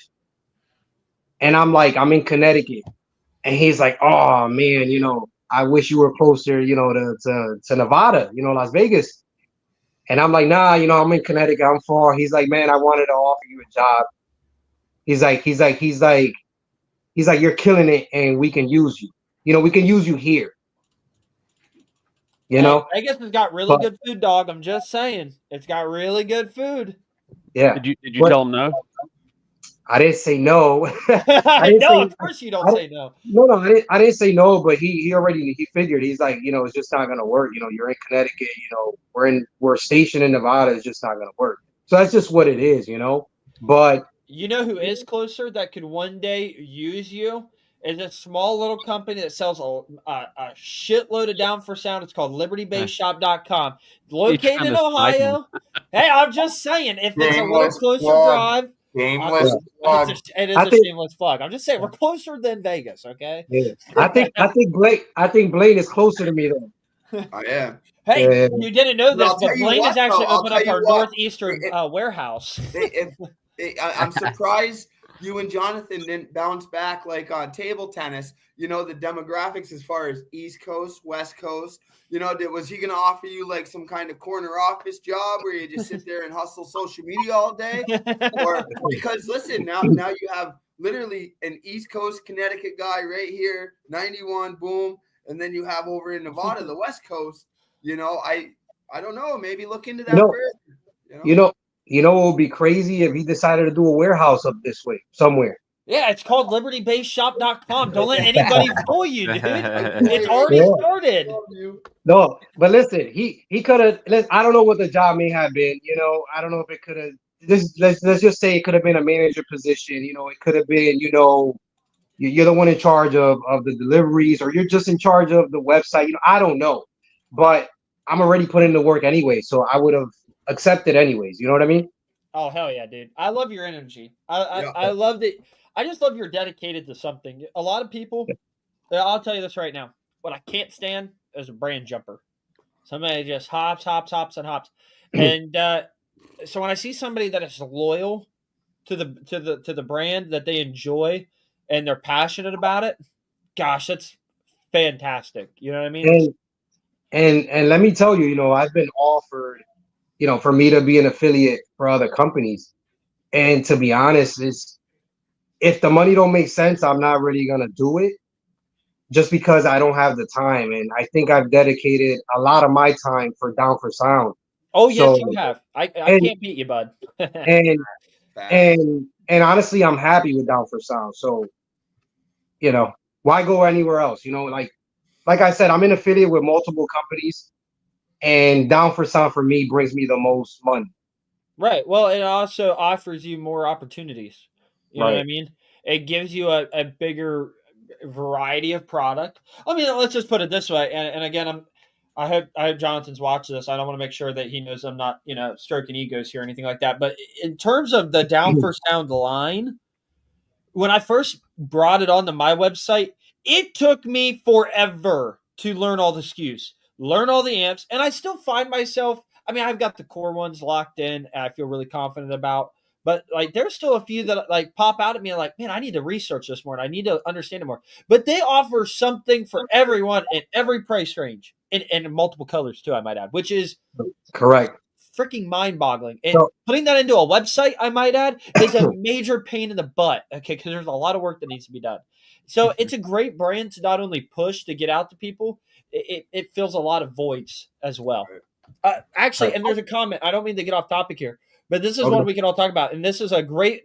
And I'm like, "I'm in Connecticut." And he's like, "Oh man, you know, I wish you were closer, you know, to Nevada, you know, Las Vegas." And I'm like, "Nah, you know, I'm in Connecticut. I'm far." He's like, "Man, I wanted to offer you a job." He's like, "You're killing it, and we can use you. You know, we can use you here." You Hey, know, Vegas has got really But- good food, dog. I'm just saying, it's got really good food. yeah. Did you But- tell him no? I didn't say no. I didn't know, say- of course you don't I say no. No, I didn't say no, but he already figured. He's like, you know, it's just not gonna work. You know, you're in Connecticut. You know, we're stationed in Nevada. It's just not gonna work. So that's just what it is, you know. But You know who is closer that could one day use you? Is a small little company that sells a shitload of Down for Sound. It's called LibertyBaseShop.com. Located trying in to snipe him. Ohio. Hey, I'm just saying, if it's a little Shameless closer plug. drive, Shameless it plug. is I a think- shameless plug. I'm just saying, we're closer than Vegas, okay? yeah, I think Blaine is closer to me though. I am. Hey, Yeah. you didn't know But this, I'll but tell you Blaine what, has actually though, I'll opened up tell you our what. northeastern warehouse. I'm surprised you and Jonathan didn't bounce back like on table tennis. You know, the demographics as far as East Coast, West Coast. You know, was he going to offer you like some kind of corner office job where you just sit there and hustle social media all day? Or because listen, now you have literally an East Coast Connecticut guy right here, 91, boom, and then you have over in Nevada the West Coast. You know, I don't know, maybe look into that No. further. You know what would be crazy if he decided to do a warehouse up this way somewhere. Yeah, it's called LibertyBaseShop.com. Don't let anybody fool you, dude. It's already Yeah. started. No, but listen, he could have. I don't know what the job may have been. You know, I don't know if it could have. Let's just say it could have been a manager position. You know, it could have been. You know, you're the one in charge of the deliveries, or you're just in charge of the website. You know, I don't know, but I'm already putting in the work anyway, so I would have accepted anyways. You know what I mean? Oh hell yeah, dude! I love your energy. Yeah. I love that. I just love you're dedicated to something. A lot of people. I'll tell you this right now. What I can't stand is a brand jumper. Somebody just hops, and hops. And so when I see somebody that is loyal to the brand that they enjoy and they're passionate about it, gosh, that's fantastic. You know what I mean? And let me tell you, you know, I've been offered, you know, for me to be an affiliate for other companies, and to be honest, if the money don't make sense, I'm not really gonna do it, just because I don't have the time, and I think I've dedicated a lot of my time for Down for Sound, Oh yes, So- you have. I and- can't beat you, bud. and and honestly, I'm happy with Down for Sound. So, you know, why go anywhere else? You know, like I said, I'm an affiliate with multiple companies, and Down for Sound for me brings me the most money. Right. Well, it also offers you more opportunities. You know what I Right. mean? It gives you a bigger variety of product. I mean, let's just put it this way. And again, I hope Jonathan's watching this. I don't want to make sure that he knows I'm not, stroking egos here or anything like that. But in terms of the Down for Sound line, when I first brought it onto my website, it took me forever to learn all the SKUs, learn all the amps, and I still find myself. I mean, I've got the core ones locked in. I feel really confident about, but like, there's still a few that like pop out at me. Like, man, I need to research this more, and I need to understand it more. But they offer something for everyone in every price range, and in multiple colors too. I might add, which is Correct. freaking mind-boggling. And So- putting that into a website, I might add, is a major pain in the butt. Okay, because there's a lot of work that needs to be done. So it's a great brand to not only push to get out to people, it fills a lot of voids as well. Actually, and there's a comment. I don't mean to get off topic here, but this is one we can all talk about. And this is a great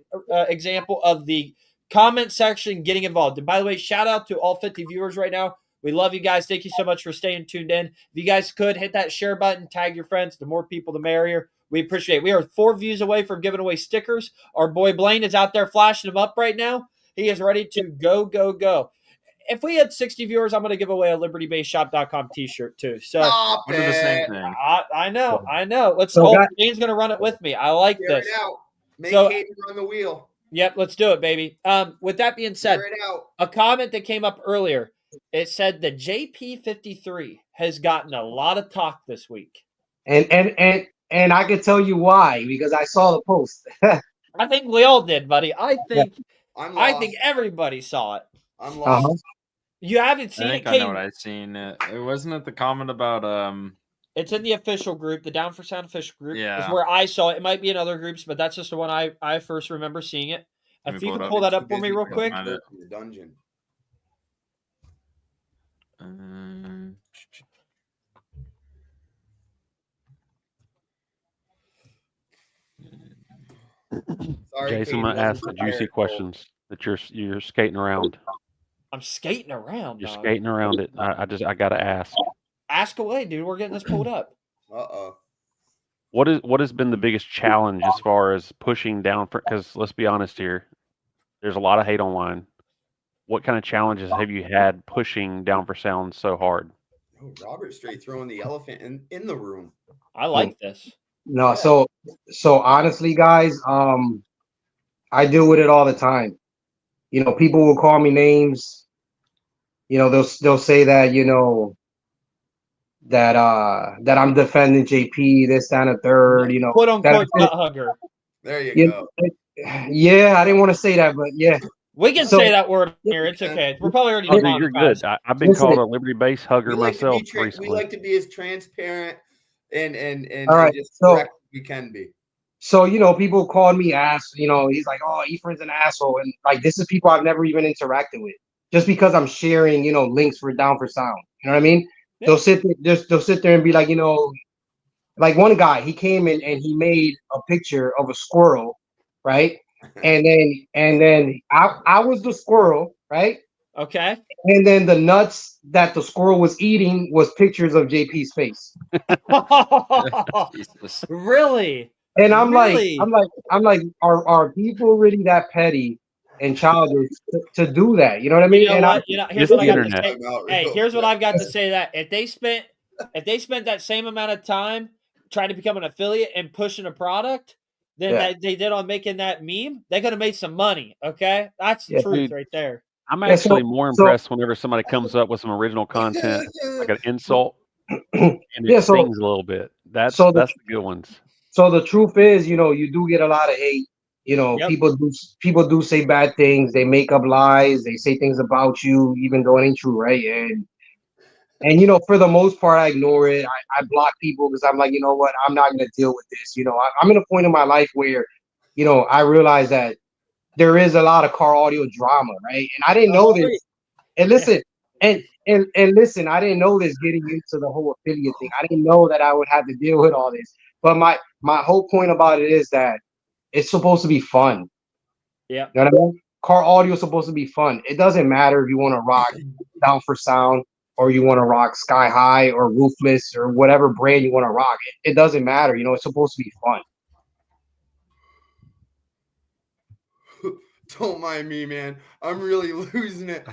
example of the comment section getting involved. And by the way, shout out to all 50 viewers right now. We love you guys. Thank you so much for staying tuned in. If you guys could hit that share button, tag your friends. The more people, the merrier. We appreciate it. We are 4 views away from giving away stickers. Our boy Blaine is out there flashing them up right now. He is ready to go. If we had 60 viewers, I'm going to give away a LibertyBaseShop.com t-shirt too. So Stop We'll do the same it. thing. I know. Let's. So guys- Dane's going to run it with me. I like Figure this. it out. Make So- Hayden run the wheel. Yep, let's do it, baby. With that being said, Figure it out. a comment that came up earlier. It said the JP53 has gotten a lot of talk this week. And I can tell you why, because I saw the post. I think we all did, buddy. I think I'm lost. everybody saw it. I'm lost. Uh-huh. You haven't I seen think it, I know Caden? what I've seen. It wasn't it the comment about It's in the official group, the Down for Sound official group. Is Yeah. where I saw it. It might be in other groups, but that's just the one I first remember seeing it. Let If me you pull can it pull up. that up for me real quick. Find it. In the dungeon. Sorry, Jason, I'm Hayden, gonna ask wasn't the juicy prepared. questions that you're skating around. I'm skating around. You're dog. skating around it. I gotta ask. Ask away, dude. We're getting this pulled up. Uh-oh. What has been the biggest challenge as far as pushing down for? Because let's be honest here, there's a lot of hate online. What kind of challenges have you had pushing Down for Sound so hard? Oh, Robert straight throwing the elephant in the room. I like this. No, so honestly, guys, I deal with it all the time. You know, people will call me names. You know, they'll say that, you know, that I'm defending JP, this, that, and a third, you know. Quote unquote that- nut hugger. There you you go. know, yeah, I didn't want to say that, but yeah. We can So- say that word here. It's okay. We're probably already Oh, dude, you're good. demonetized. I've been Listen, called a Liberty Base hugger We like, to myself be we recently. like to be as transparent and All right, just so- correct as we can be. So, you know, people called me ass, you know, he's like, oh, Ephraim's an asshole. And like, this is people I've never even interacted with just because I'm sharing, you know, links for Down for Sound. You know what I mean? Yeah. They'll sit there and be like, you know, like one guy, he came in and he made a picture of a squirrel, right? And then I was the squirrel, right? Okay. And then the nuts that the squirrel was eating was pictures of JP's face. Jesus. Really? And I'm Really? like, are people really that petty and childish to do that? You know what I mean? You know And what? Here's It's what I the got to internet. say. Time out Hey, real here's what quick. I've got to say. That if they spent that same amount of time trying to become an affiliate and pushing a product than Yeah. that they did on making that meme, they could have made some money. Okay, that's the Yeah, truth dude. right there. I'm Yeah, so- actually more so- impressed whenever somebody comes up with some original content, like an insult, and it Yeah, so- stings a little bit. That's so the good ones. So the truth is, you know, you do get a lot of hate. You know, Yep. people do say bad things. They make up lies. They say things about you, even though it ain't true, right? And you know, for the most part, I ignore it. I block people because I'm like, you know what? I'm not gonna deal with this. You know, I'm in a point in my life where, you know, I realize that there is a lot of car audio drama, right? And I didn't know this. And listen, and listen, I didn't know this getting into the whole affiliate thing. I didn't know that I would have to deal with all this. But my whole point about it is that it's supposed to be fun. Yeah. You know what I mean? Car audio is supposed to be fun. It doesn't matter if you want to rock Down for Sound or you want to rock Sky High or Roofless or whatever brand you want to rock. It doesn't matter. You know, it's supposed to be fun. Don't mind me, man. I'm really losing it.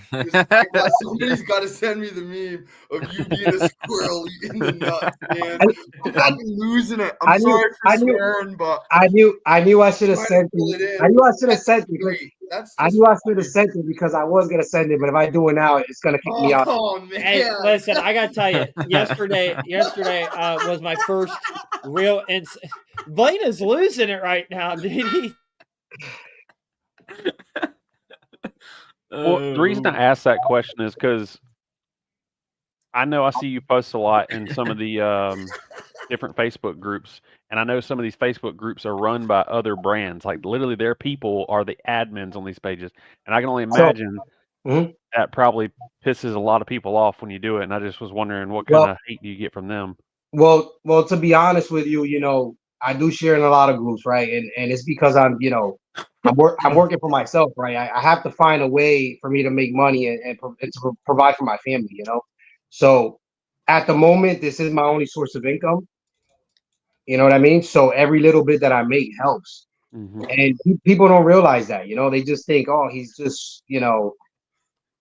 Somebody's got to send me the meme of you being a squirrel eating the nuts, man. I'm fucking losing it. I I'm knew- sorry I for knew- swearing, but I knew I should have trying to sent pull it. it in. I knew I should have That's sent it. great. That's I just knew I should have funny. sent it because I was gonna send it, but if I do it now, it's gonna kick me out. Oh man. Hey, listen, I gotta tell you, yesterday was my first real. Blaine is losing it right now, dude. Well, the reason I asked that question is because I know I see you post a lot in some of the different Facebook groups, and I know some of these Facebook groups are run by other brands. Like literally, their people are the admins on these pages, and I can only So- imagine Mhm. that probably pisses a lot of people off when you do it. And I just was wondering what Well- kind of hate do you get from them? Well, to be honest with you, I do share in a lot of groups, right? And it's because I'm I'm working for myself, right? I have to find a way for me to make money and to provide for my family. So at the moment, this is my only source of income. You know what I mean? So every little bit that I make helps. Hmm. And people don't realize that, they just think, oh, he's just,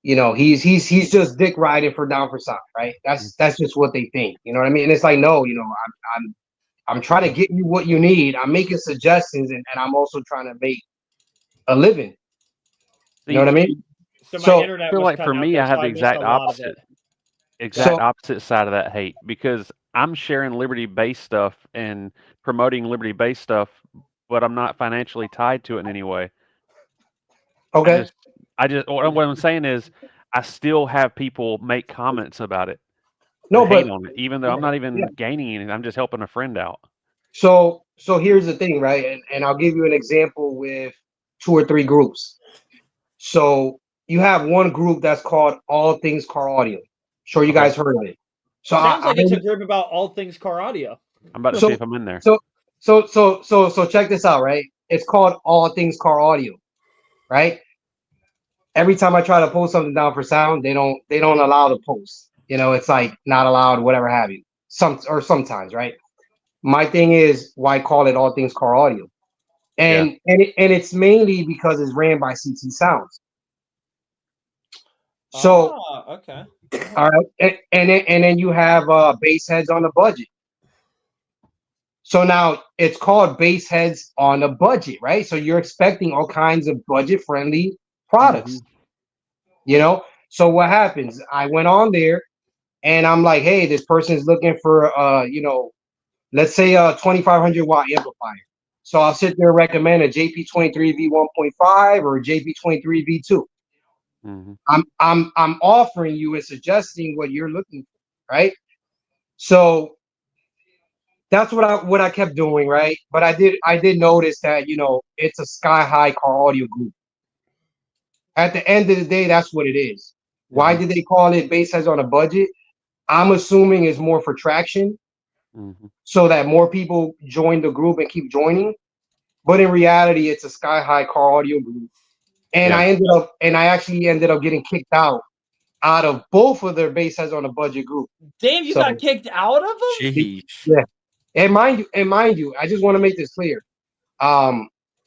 he's just dick riding for down for sound, right? That's just what they think. You know what I mean? And it's like, no, I'm trying to get you what you need. I'm making suggestions, and I'm also trying to make a living. You know what I mean? So my So- internet I feel was like cut for out me, there, I have so the missed exact a lot of opposite. it. Exact So- opposite side of that hate, because I'm sharing Liberty-based stuff and promoting Liberty-based stuff, but I'm not financially tied to it in any way. Okay. What I'm saying is, I still have people make comments about it, No, and hate but on it, even though I'm not even gaining anything. I'm just helping a friend out. so here's the thing, right? And I'll give you an example with 2 or 3 groups. So you have one group that's called All Things Car Audio. Sure, you Okay. guys heard of it. So Sounds like it's I- a group about all things car audio. I'm about to So- see if I'm in there. So check this out, right? It's called All Things Car Audio, right? Every time I try to post something down for sound, they don't allow the post. It's like not allowed, whatever have you. Sometimes, right? My thing is, why call it All Things Car Audio? And it's mainly because it's ran by CT Sounds. So okay. all right, and then you have bass heads on a budget. So now it's called bass heads on a budget, right? So you're expecting all kinds of budget friendly products. So what happens? I went on there and I'm like, hey, this person's looking for let's say a 2500 watt amplifier. So I'll sit there and recommend a JP23V 1.5 or a JP23V2. Hmm. I'm offering you and suggesting what you're looking for, right? So that's what I kept doing, right? But I did notice that it's a Sky High Car Audio group. At the end of the day, that's what it is. Why did they call it bass heads on a budget? I'm assuming it's more for traction, Hmm. so that more people join the group and keep joining. But in reality, it's a Sky High Car Audio group. And I actually ended up getting kicked out of both of their bass heads on a budget group. Damn, you So- got kicked out of them? Sheesh. Yeah. And mind you, I just want to make this clear.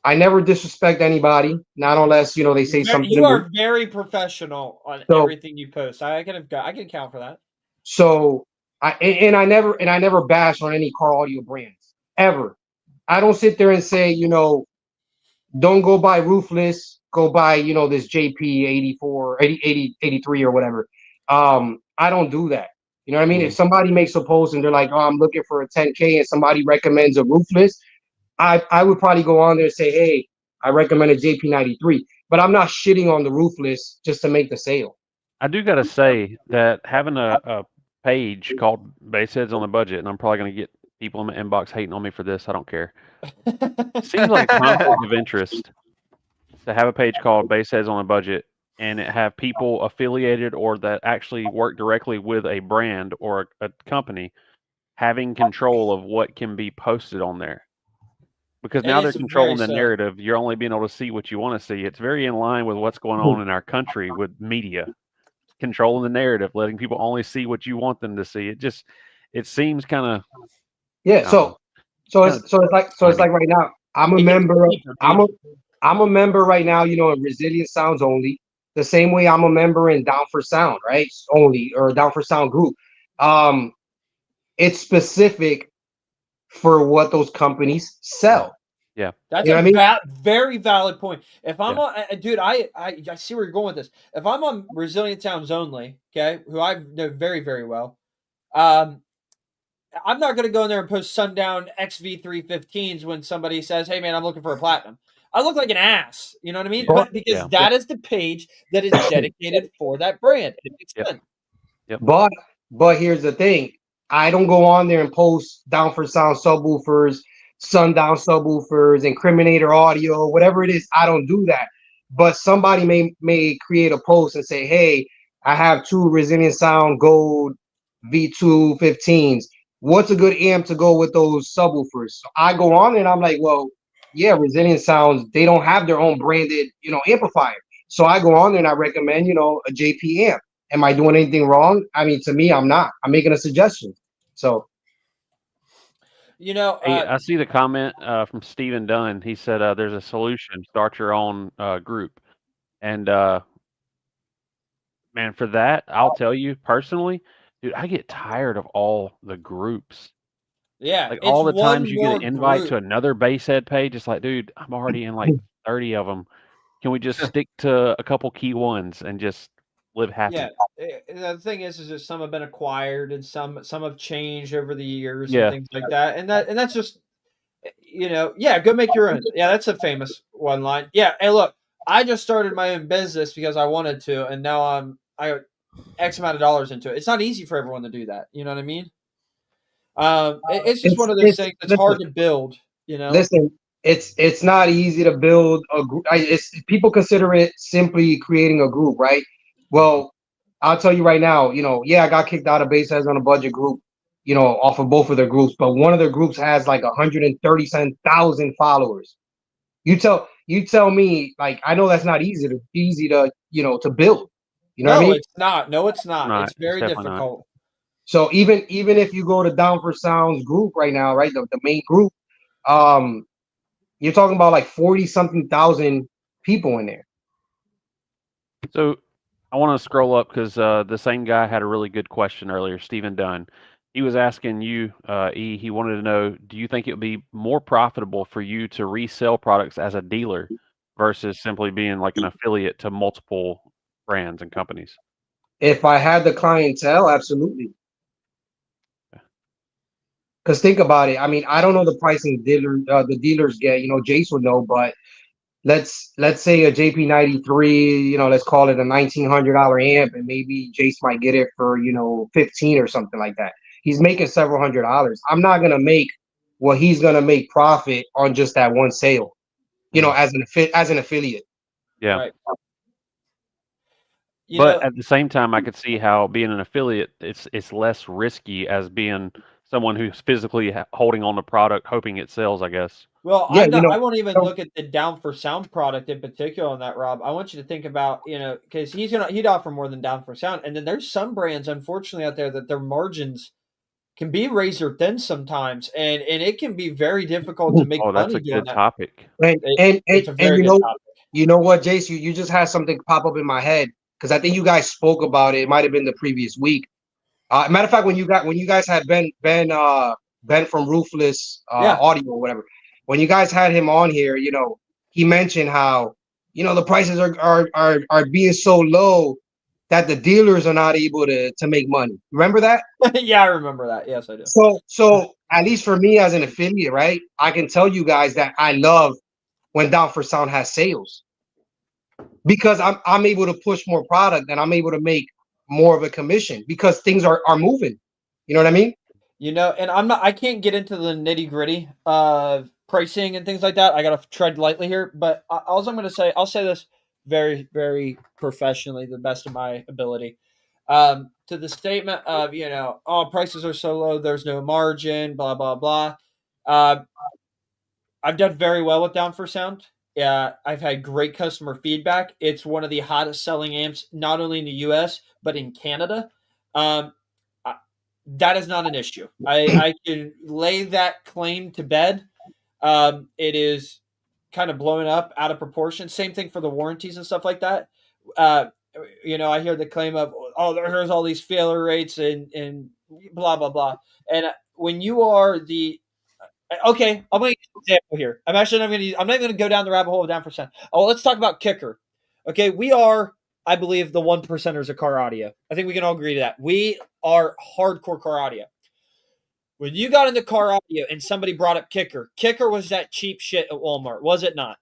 I never disrespect anybody, not unless they say something. You are very professional on So- everything you post. I can account for that. So I never bash on any car audio brands ever. I don't sit there and say, don't go buy Roofless, go buy, this JP 84, 80, 83 or whatever. I don't do that. You know what I mean? If somebody makes a post and they're like, oh, I'm looking for a 10K and somebody recommends a Roofless, I would probably go on there and say, hey, I recommend a JP93, but I'm not shitting on the Roofless just to make the sale. I do got to say that having a page called Bass Heads on the Budget, and I'm probably going to get people in my inbox hating on me for this. I don't care. Seems like a conflict of interest to have a page called Bass Heads on the Budget and it have people affiliated or that actually work directly with a brand or a company having control of what can be posted on there. Because now they're is controlling very the sad. narrative. You're only being able to see what you want to see. It's very in line with what's going on in our country with media. Controlling the narrative, letting people only see what you want them to see. It seems kind of Yeah. So it's like right now, I'm a It gets member. deeper, I'm a member right now, in Resilient Sounds only. The same way I'm a member in Down for Sound, right? Only, or Down for Sound group. It's specific for what those companies sell. That's You know a what I very valid point. If I'm Yeah. on, dude, I see where you're going with this. If I'm on Resilient Sounds only, okay, who I know very, very well, I'm not going to go in there and post Sundown XV315s when somebody says, "Hey, man, I'm looking for a platinum." I look like an ass. You know what I mean? Yeah. But because Yeah. that is the page that is dedicated for that brand. It makes Yep. sense. But here's the thing. I don't go on there and post Down for Sound subwoofers, Sundown subwoofers, Incriminator audio, whatever it is. I don't do that but somebody may create a post and say, hey, I have 2 Resilient Sound Gold V2 15s. What's a good amp to go with those subwoofers? So I go on and I'm like, well, yeah, Resilient Sounds, they don't have their own branded, amplifier. So I go on there and I recommend, a JP amp. Am I doing anything wrong? I mean, to me, I'm not. I'm making a suggestion. So Hey, I see the comment from Stephen Dunn. He said there's a solution. Start your own group. And man, for that, I'll tell you personally, dude, I get tired of all the groups. Yeah, Like it's all the one times you get more an invite to group. another Basshead page, it's like, dude, I'm already in like 30 of them. Can we just stick to a couple key ones and just live happy? Yeah, the thing is that some have been acquired and some have changed over the years and Yeah. things like that, and that's just yeah, go make your own. Yeah, that's a famous one line. Yeah, hey, look, I just started my own business because I wanted to, and now I got X amount of dollars into it. It's not easy for everyone to do that. You know what I mean? It's just one of those things that's hard to build. Listen, it's not easy to build a group. It's people consider it simply creating a group, right? Well, I'll tell you right now, yeah, I got kicked out of Baseheads on a budget group, off of both of their groups, but one of their groups has like 137,000 followers. You tell me, like, I know that's not easy to build. You know what I No, mean? it's not. No, it's not. Not. It's It's very definitely not. difficult. So even if you go to Down for Sounds group right now, right, the main group, you're talking about like 40 something thousand people in there. So I want to scroll up because the same guy had a really good question earlier, Stephen Dunn. He was asking you, E, he wanted to know, do you think it would be more profitable for you to resell products as a dealer versus simply being like an affiliate to multiple brands and companies? If I had the clientele, absolutely. Because think about it. I mean, I don't know the pricing the dealers get. Jace would know, but let's say a JP93, let's call it a $1,900 amp, and maybe Jace might get it for 15 or something like that. He's making several $100s. I'm not gonna make what he's gonna make profit on just that one sale. As an affiliate. Yeah. Right. But at the same time, I could see how being an affiliate, it's less risky as being someone who's physically holding on the product, hoping it sells, I guess. Well, Yeah, I won't even look at the Down for Sound product in particular on that, Rob. I want you to think about, because he'd offer more than Down for Sound, and then there's some brands, unfortunately, out there that their margins can be razor thin sometimes, and it can be very difficult to make Oh, that's money a doing good that. topic. It's a very good topic. You know what, Jace, you just had something pop up in my head because I think you guys spoke about it. It might have been the previous week. Matter of fact, when you guys had Ben from Ruthless Audio or whatever, when you guys had him on here, he mentioned how the prices are being so low that the dealers are not able to make money. Remember that? Yeah, I remember that. Yes, I do. So at least for me as an affiliate, right, I can tell you guys that I love when Down for Sound has sales because I'm able to push more product and I'm able to make more of a commission because things are moving. You know what I mean? And I can't get into the nitty gritty of pricing and things like that. I got to tread lightly here, but all I'm going to say, I'll say this very, very professionally, the best of my ability. To the statement of, prices are so low, there's no margin, blah, blah, blah. I've done very well with Down for Sound. Yeah, I've had great customer feedback. It's one of the hottest selling amps, not only in the U.S., but in Canada. That is not an issue. I can lay that claim to bed. It is kind of blown up out of proportion. Same thing for the warranties and stuff like that. I hear the claim of, there's all these failure rates and blah, blah, blah. And when you are okay, I'm going to give an example here. I'm not going to go down the rabbit hole of Down for Sound. Oh, let's talk about Kicker. Okay, we are, I believe, the 1%ers of car audio. I think we can all agree to that. We are hardcore car audio. When you got into car audio and somebody brought up Kicker, Kicker was that cheap shit at Walmart, was it not?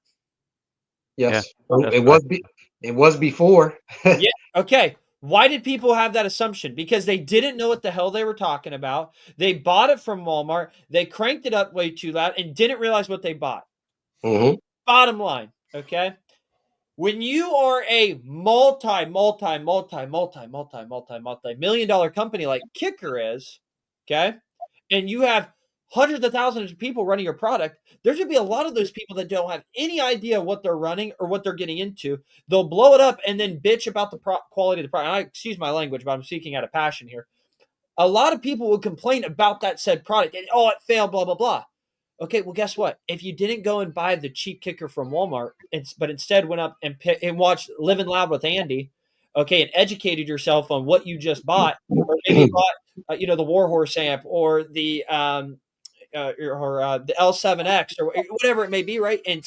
Yes, it was before. Yeah. Okay. Why did people have that assumption? Because they didn't know what the hell they were talking about. They bought it from Walmart. They cranked it up way too loud and didn't realize what they bought. Mm-hmm. Bottom line, okay? when you are a multi-million-dollar company like Kicker is, okay, and you have hundreds of thousands of people running your product, there's going to be a lot of those people that don't have any idea what they're running or what they're getting into. They'll blow it up and then bitch about the quality of the product. Excuse my language, but I'm speaking out of passion here. A lot of people will complain about that said product and, oh, it failed, blah, blah, blah. Okay, well, guess what? If you didn't go and buy the cheap kicker from Walmart, but instead went up and watched Living Loud with Andy, okay, and educated yourself on what you just bought, or maybe bought, the Warhorse amp or the the L7X or whatever it may be, right? And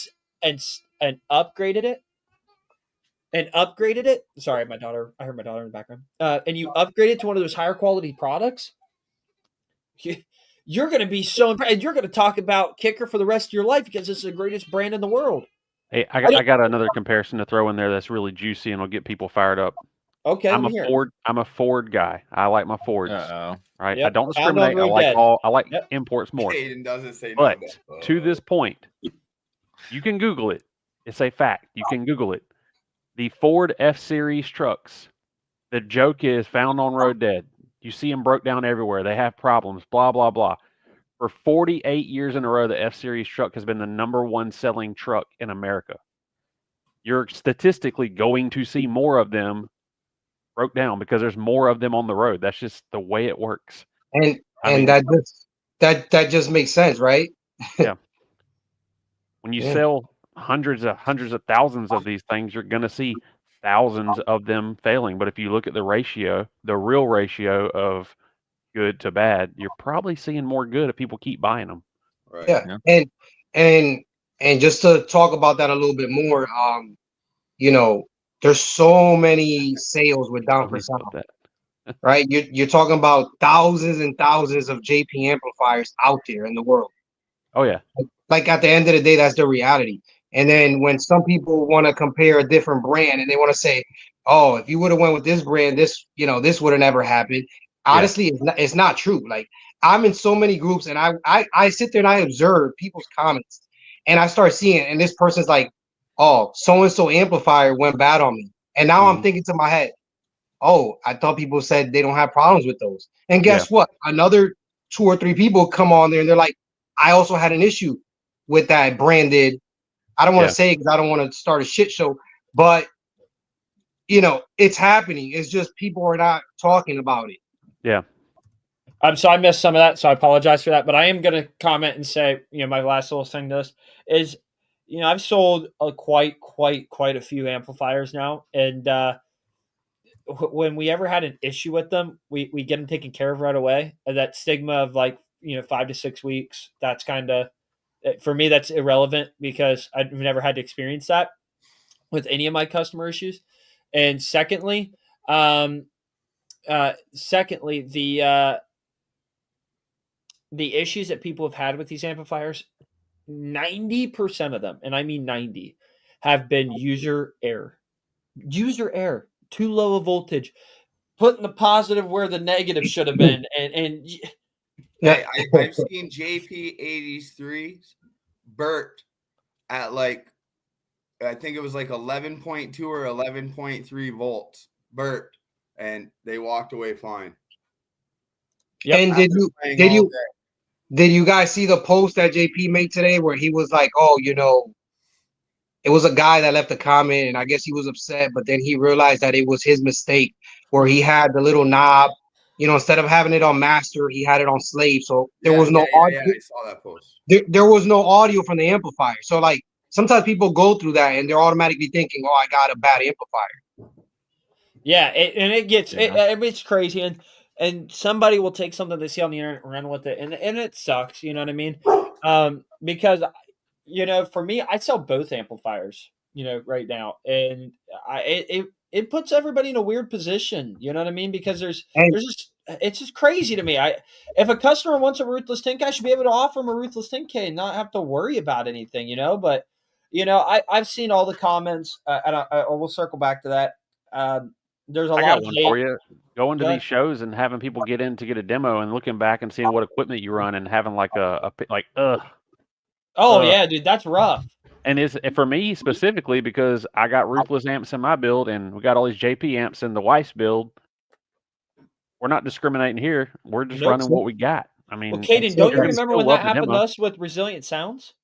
upgraded it. And upgraded it. Sorry, I heard my daughter in the background. And you upgrade it to one of those higher quality products. You're going to be so impressed. And you're going to talk about Kicker for the rest of your life because it's the greatest brand in the world. Hey, I got another comparison to throw in there that's really juicy and will get people fired up. Okay, I'm a Ford guy. I like my Fords. Right? Yep. I don't discriminate. I like imports more. Hayden doesn't say no But to that. to this point, you can Google it. It's a fact. You can Google it. The Ford F-Series trucks. The joke is found on road dead. You see them broke down everywhere. They have problems, blah, blah, blah. For 48 years in a row, the F-Series truck has been the #1 selling truck in America. You're statistically going to see more of them broke down because there's more of them on the road. That's just the way it works. And that just makes sense, right? Yeah. When you sell hundreds of thousands of these things, you're going to see thousands of them failing. But if you look at the ratio, the real ratio of good to bad, you're probably seeing more good if people keep buying them. Right. Yeah. And just to talk about that a little bit more, there's so many sales with down for sound, right? You're talking about thousands and thousands of JP amplifiers out there in the world. Oh yeah. Like at the end of the day, that's the reality. And then when some people want to compare a different brand and they want to say, oh, if you would have went with this brand, this would have never happened. Honestly, it's not true. Like I'm in so many groups and I sit there and I observe people's comments and I start seeing it, and this person's like, oh, so-and-so amplifier went bad on me. And now I'm thinking to my head, oh, I thought people said they don't have problems with those. And guess what? Another 2 or 3 people come on there and they're like, I also had an issue with that branded. I don't want to say it because I don't want to start a shit show, but it's happening. It's just people are not talking about it. Yeah. So I missed some of that, so I apologize for that. But I am going to comment and say, my last little thing to this is, I've sold quite a few amplifiers now, and when we ever had an issue with them, we get them taken care of right away. That stigma of 5 to 6 weeks, that's kind of, for me, that's irrelevant because I've never had to experience that with any of my customer issues. And secondly, the issues that people have had with these amplifiers, 90% of them, and I mean 90, have been user error. User error, too low a voltage, putting the positive where the negative should have been, and I've seen JP83s burped at I think it was 11.2 or 11.3 volts burped, and they walked away fine. Yep. And did you guys see the post that JP made today where he was like, oh, it was a guy that left a comment and I guess he was upset, but then he realized that it was his mistake where he had the little knob, instead of having it on master, he had it on slave. So there was no audio. Yeah, I saw that post. There was no audio from the amplifier. So sometimes people go through that and they're automatically thinking, oh, I got a bad amplifier. Yeah. It's crazy. And somebody will take something they see on the internet and run with it. And it sucks. You know what I mean? Because, for me, I sell both amplifiers, right now. And it puts everybody in a weird position. You know what I mean? Because it's just crazy to me. If a customer wants a Ruthless 10K, I should be able to offer them a Ruthless 10K and not have to worry about anything, But, I've seen all the comments, and I will circle back to that. There's a lot of one for you. Going to these shows and having people get in to get a demo and looking back and seeing what equipment you run and having Oh yeah, dude, that's rough. And it's for me specifically because I got Ruthless amps in my build, and we got all these JP amps in the Weiss build. We're not discriminating here. We're just Nope. running what we got. I mean, Well, Caden, it's don't you okay. remember Still when love that the happened to demo. us with Resilient Sounds?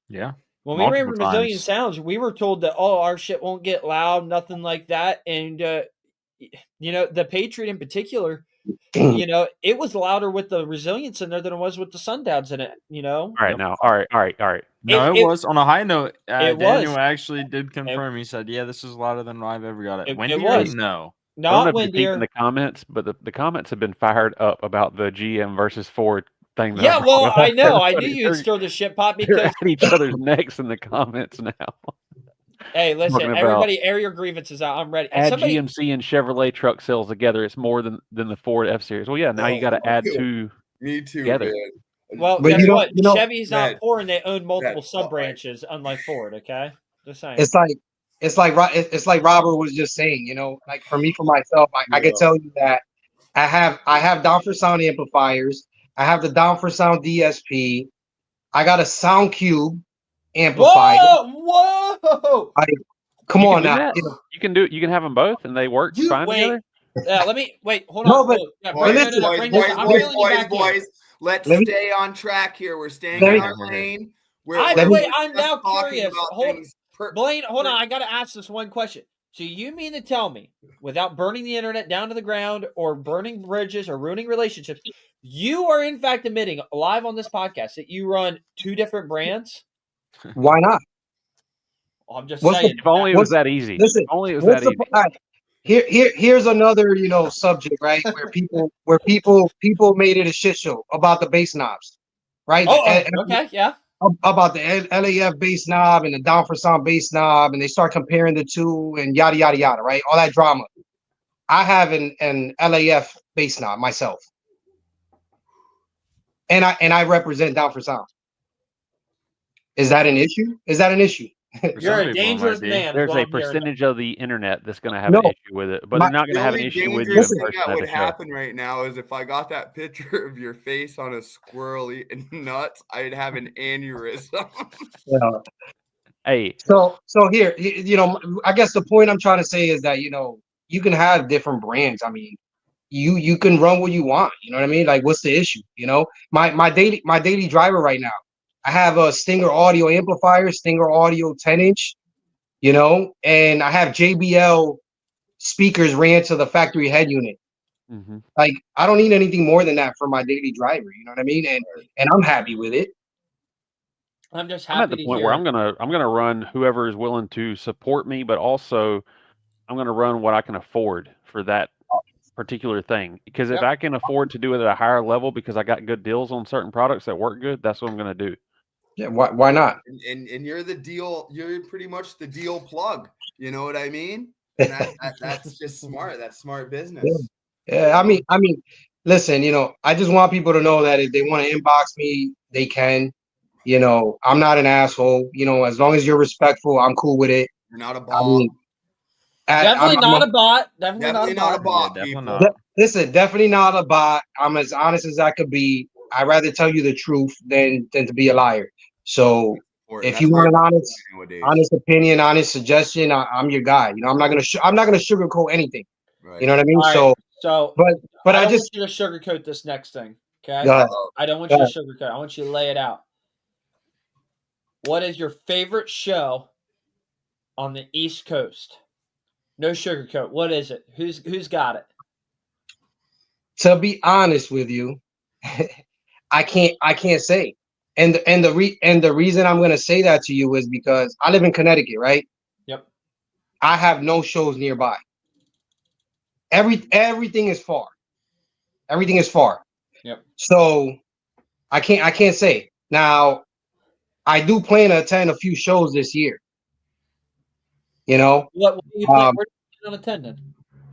Yeah. When we ran Multiple Resilient times. Sounds, we were told that, oh, our shit won't get loud, nothing like that. And, you know, the Patriot in particular, you know, it was louder with the Resilience in there than it was with the Sundowns in it, you know? all right, Yep. now, all right. No, it was on a high note. it Daniel was. actually did confirm. He said, "Yeah, this is louder than I've ever got it." It Windier, was. no. I don't know Not if you're deep in windier. the comments, but the comments have been fired up about the GM versus Ford thing. That I Yeah, brought well, up. I know. I knew Everybody- you'd stir the shit pot They're because, at each other's necks in the comments now. hey, listen, talking about- everybody air your grievances out. I'm ready. And Add somebody, GMC and Chevrolet truck sales together. It's more than the Ford F Series. Well, yeah, now you got to add two. Me too, Together. man. well, But guess you know- what? you know- Chevy's not That- poor and they own multiple that's fine. sub branches, unlike Ford, okay? Just saying. It's like Robert was just saying, you know, like for me, for myself, I could Yeah. tell you that I have Down for Sound amplifiers. I have the Down for Sound DSP. I got a Sound Cube amplifier. Whoa! Come You can on do now. that. You know, You can do. You can have them both, and they work You fine wait. together. Let me wait. Hold No, on. but- Whoa, yeah, Boys, bring- listen, no, bring this- I'm reeling you back in. boys. Let's Let me- stay on track here. We're staying Let in me- our lane. I'm just now talking curious. about Hold- things Blaine, hold on. I got to ask this one question. So you mean to tell me, without burning the internet down to the ground or burning bridges or ruining relationships, you are in fact admitting live on this podcast that you run two different brands? why not? I'm just What's the- saying. If only it was What's- that easy. listen, If only it was What's that the, easy. all right, here's another, you know, subject, right? Where people made it a shit show about the bass knobs, right? Okay, yeah. About the LAF bass knob and the Down for Sound bass knob, and they start comparing the two and yada yada yada, right? All that drama. I have an LAF bass knob myself, and I represent Down for Sound. Is that an issue? Is that an issue? For You're some a people, it dangerous might be. man. is There's what a I'm hearing. percentage of the internet that's going to have No. an issue with it, but My- they're not going to have an The issue only with you in dangerous thing person that at would a show. happen right now is if I got that picture of your face on a squirrel eating nuts, I'd have an aneurysm. Yeah. Hey, So here, you know, I guess the point I'm trying to say is that, you know, you can have different brands. I mean, you can run what you want. You know what I mean? Like, what's the issue? You know, my daily driver right now, I have a Stinger Audio amplifier, Stinger Audio 10-inch, you know, and I have JBL speakers ran to the factory head unit. mhm. Like, I don't need anything more than that for my daily driver. You know what I mean? And I'm happy with it. I'm just I'm happy at the to point hear. where I'm gonna run whoever is willing to support me, but also I'm gonna run what I can afford for that particular thing. Because if Yep. I can afford to do it at a higher level because I got good deals on certain products that work good, that's what I'm gonna do. Yeah, why not? and you're the deal. You're pretty much the deal plug. You know what I mean? And that's just smart. That's smart business. Yeah, I mean, listen, you know, I just want people to know that if they want to inbox me, they can. You know, I'm not an asshole. You know, as long as you're respectful, I'm cool with it. You're not a I bot. mean, Definitely not a bot. Definitely Definitely not a bot. bot. Yeah, People. definitely not. listen, definitely not a bot. I'm as honest as I could be. I'd rather tell you the truth than to be a liar. So Or if that's you want an hard honest nowadays. opinion, honest suggestion, I'm your guy. You know, I'm not gonna sugarcoat anything. Right. You know what I mean? All right. So, So, but I don't just want you to sugarcoat this next thing. Okay. go ahead. I don't want Go you to sugarcoat. I want you to lay it out. What is your favorite show on the East Coast? No sugarcoat. What is it? Who's got it? To be honest with you, I can't say. And the reason I'm gonna say that to you is because I live in Connecticut, right? Yep. I have no shows nearby. Everything is far. Everything is far. Yep. So I can't say. Now, I do plan to attend a few shows this year. You know, What do you plan? Um, Where do you plan on attending?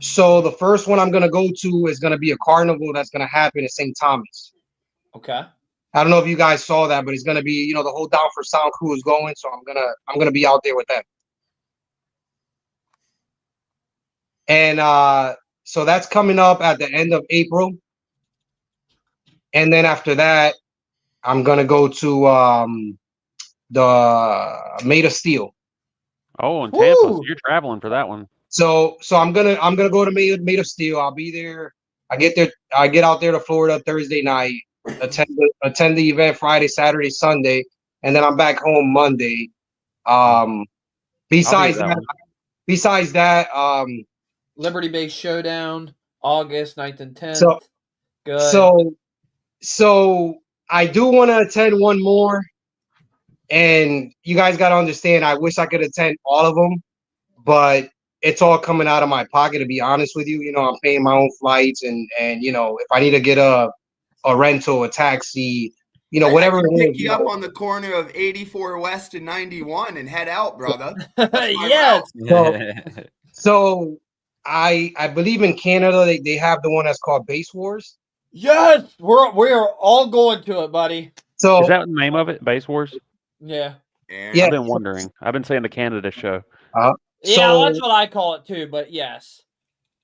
so the first one I'm gonna go to is gonna be a carnival that's gonna happen in St. Thomas. Okay. I don't know if you guys saw that, but it's gonna be, you know, the whole Down for Sound crew is going, so I'm gonna be out there with them. And so that's coming up at the end of April. And then after that, I'm gonna go to the Made of Steel. Oh, in Tampa, so Woo! you're traveling for that one. So I'm gonna go to Made of Steel. I'll be there. I get out there to Florida Thursday night. Attend the event Friday, Saturday, Sunday, and then I'm back home Monday. I'll be Besides at that that, one. besides that, Liberty Base Showdown, August 9th and 10th. So- Good. so I do want to attend one more, and you guys got to understand. I wish I could attend all of them, but it's all coming out of my pocket. To be honest with you, I'm paying my own flights, and if I need to get a rental, a taxi, whatever I can it pick is, you up on the corner of 84 West and 91 and head out, brother. Yes. So I believe in Canada they have the one that's called Base Wars. Yes. We're all going to it, buddy. So Is that the name of it? Base Wars? Yeah. Yeah. I've been wondering. I've been saying the Canada show. Yeah, So- that's what I call it too, but yes.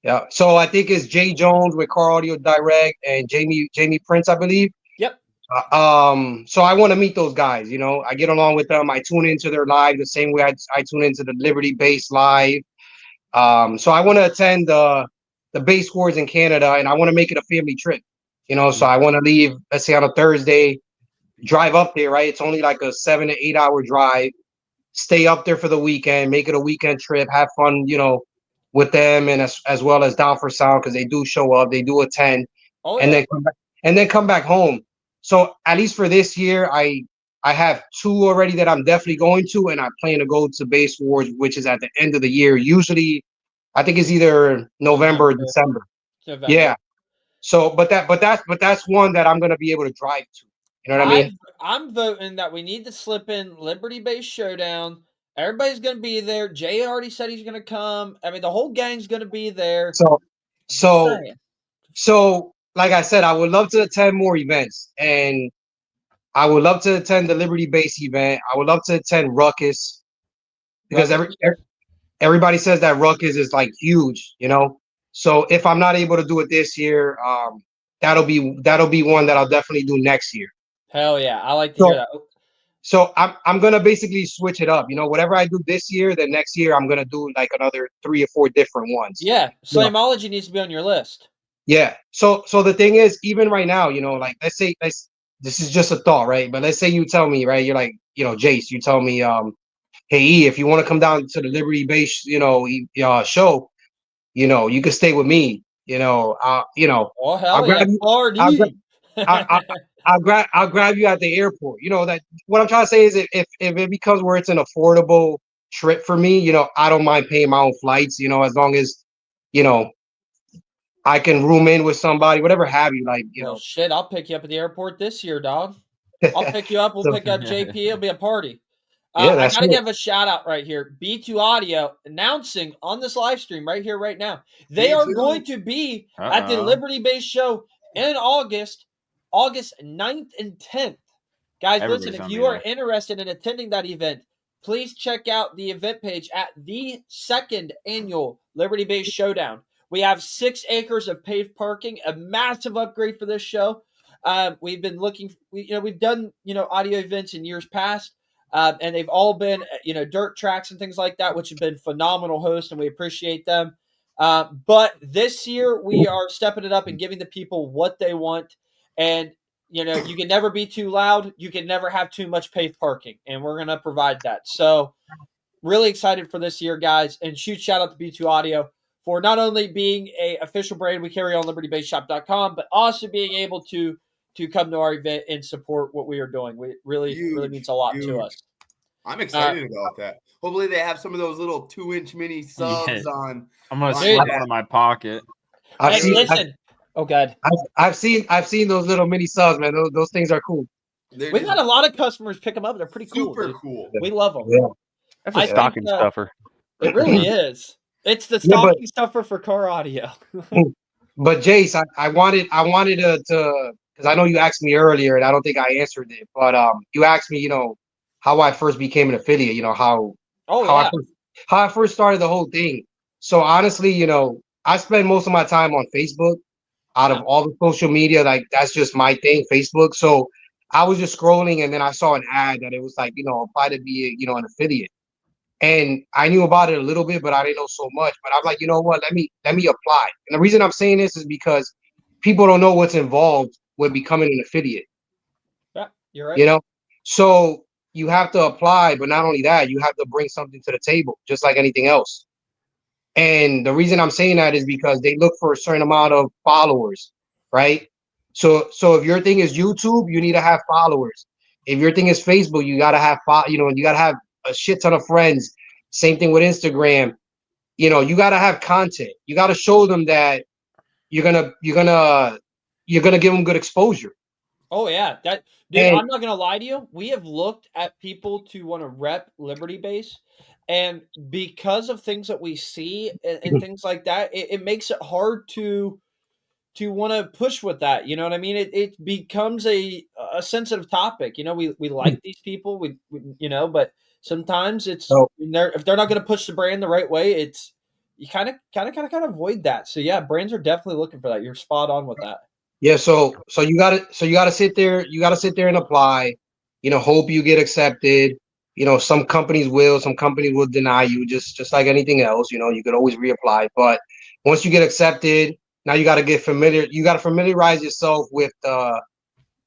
yeah, so I think it's Jay Jones with Car Audio Direct and Jamie Prince, I believe. Yep. So I want to meet those guys. I get along with them. I tune into their live the same way I tune into the Liberty Base live. So I want to attend the Base Wars in Canada, and I want to make it a family trip. So I want to leave, let's say on a Thursday, drive up there. Right, it's only like a 7 to 8 hour drive. Stay up there for the weekend, make it a weekend trip, have fun, with them, and as well as Down for Sound, because they do show up, they do attend, Oh, and yeah. then come back home. So at least for this year, I have 2 already that I'm definitely going to, and I plan to go to Base Wars, which is at the end of the year. Usually, I think it's either November or December. November. Yeah. So, but that's one that I'm gonna be able to drive to. You know what I mean? I'm voting that we need to slip in Liberty Base Showdown. Everybody's going to be there. Jay already said he's going to come. I mean, the whole gang's going to be there. So Just so saying. so like I said, I would love to attend more events, and I would love to attend the Liberty Base event. I would love to attend Ruckus because everybody says that Ruckus is like huge, So if I'm not able to do it this year, that'll be one that I'll definitely do next year. Hell yeah. I like to hear that. So I'm gonna basically switch it up. Whatever I do this year, then next year I'm gonna do like another 3 or 4 different ones. Yeah. Slamology needs to be on your list. Yeah. So the thing is, even right now, like let's say this is just a thought, right? But let's say you tell me, right? You're like, Jace, you tell me, hey E, if you want to come down to the Liberty Base, show, you can stay with me. Oh, hell I'll yeah. grab you- Party. I'll grab you at the airport. That what I'm trying to say is if it becomes where it's an affordable trip for me, I don't mind paying my own flights, as long as, I can room in with somebody, whatever have you, like, Well, shit, I'll pick you up at the airport this year, dog. I'll pick you up. We'll pick up JP. It'll be a party. Yeah, I that's gotta cool. give a shout out right here. B2 Audio announcing on this live stream right here, right now. They are B2. going to be at the Liberty Base show in August 9th and 10th. Guys, Everybody's listen, if gonna you be are there. interested in attending that event, please check out the event page at the 2nd annual Liberty Base Showdown. We have 6 acres of paved parking, a massive upgrade for this show. We've been looking, we've done, audio events in years past, and they've all been, dirt tracks and things like that, which have been phenomenal hosts, and we appreciate them. But this year we are stepping it up and giving the people what they want. And, you can never be too loud. You can never have too much paved parking, and we're going to provide that. So really excited for this year, guys, and huge shout out to B2 Audio for not only being a official brand we carry on libertybaseshop.com, but also being able to come to our event and support what we are doing. We really means a lot to us. I'm excited about that. Hopefully they have some of those little 2-inch mini subs Yeah. on. I'm gonna Dude. slap one in my pocket. I've seen those little mini subs, man. Those things are cool. They're We've just had a lot of customers pick them up. They're pretty cool. super dude. cool. We love them. Yeah. That's I a think, stocking stuffer. It really is. It's the Yeah, but- stocking stuffer for car audio. But Jace, I wanted to because I know you asked me earlier and I don't think I answered it, but you asked me, how I first became an affiliate, how Oh, how yeah. I first started the whole thing. So honestly, I spend most of my time on Facebook. Out of all the social media, like that's just my thing, Facebook. So I was just scrolling and then I saw an ad that it was like, apply to be, an affiliate. And I knew about it a little bit, but I didn't know so much. But I'm like, you know what? Let me apply. And the reason I'm saying this is because people don't know what's involved with becoming an affiliate. Yeah, you're right. So you have to apply, but not only that, you have to bring something to the table, just like anything else. And the reason I'm saying that is because they look for a certain amount of followers, right? So if your thing is YouTube, you need to have followers. If your thing is Facebook, you gotta have you gotta have a shit ton of friends. Same thing with Instagram. You gotta have content. You gotta show them that you're gonna give them good exposure. Oh yeah, dude. I'm not gonna lie to you. We have looked at people to want to rep Liberty Base, and because of things that we see and things like that, it makes it hard to want to push with that. You know what I mean? It becomes a sensitive topic. We like these people, we but sometimes it's if they're not going to push the brand the right way, it's you kind of avoid that. So yeah, brands are definitely looking for that. You're spot on with that. Yeah, so you gotta sit there. You gotta sit there and apply. Hope you get accepted. Some companies will, some companies will deny you, just like anything else. You could always reapply. But once you get accepted, now you gotta get familiar. You gotta familiarize yourself with the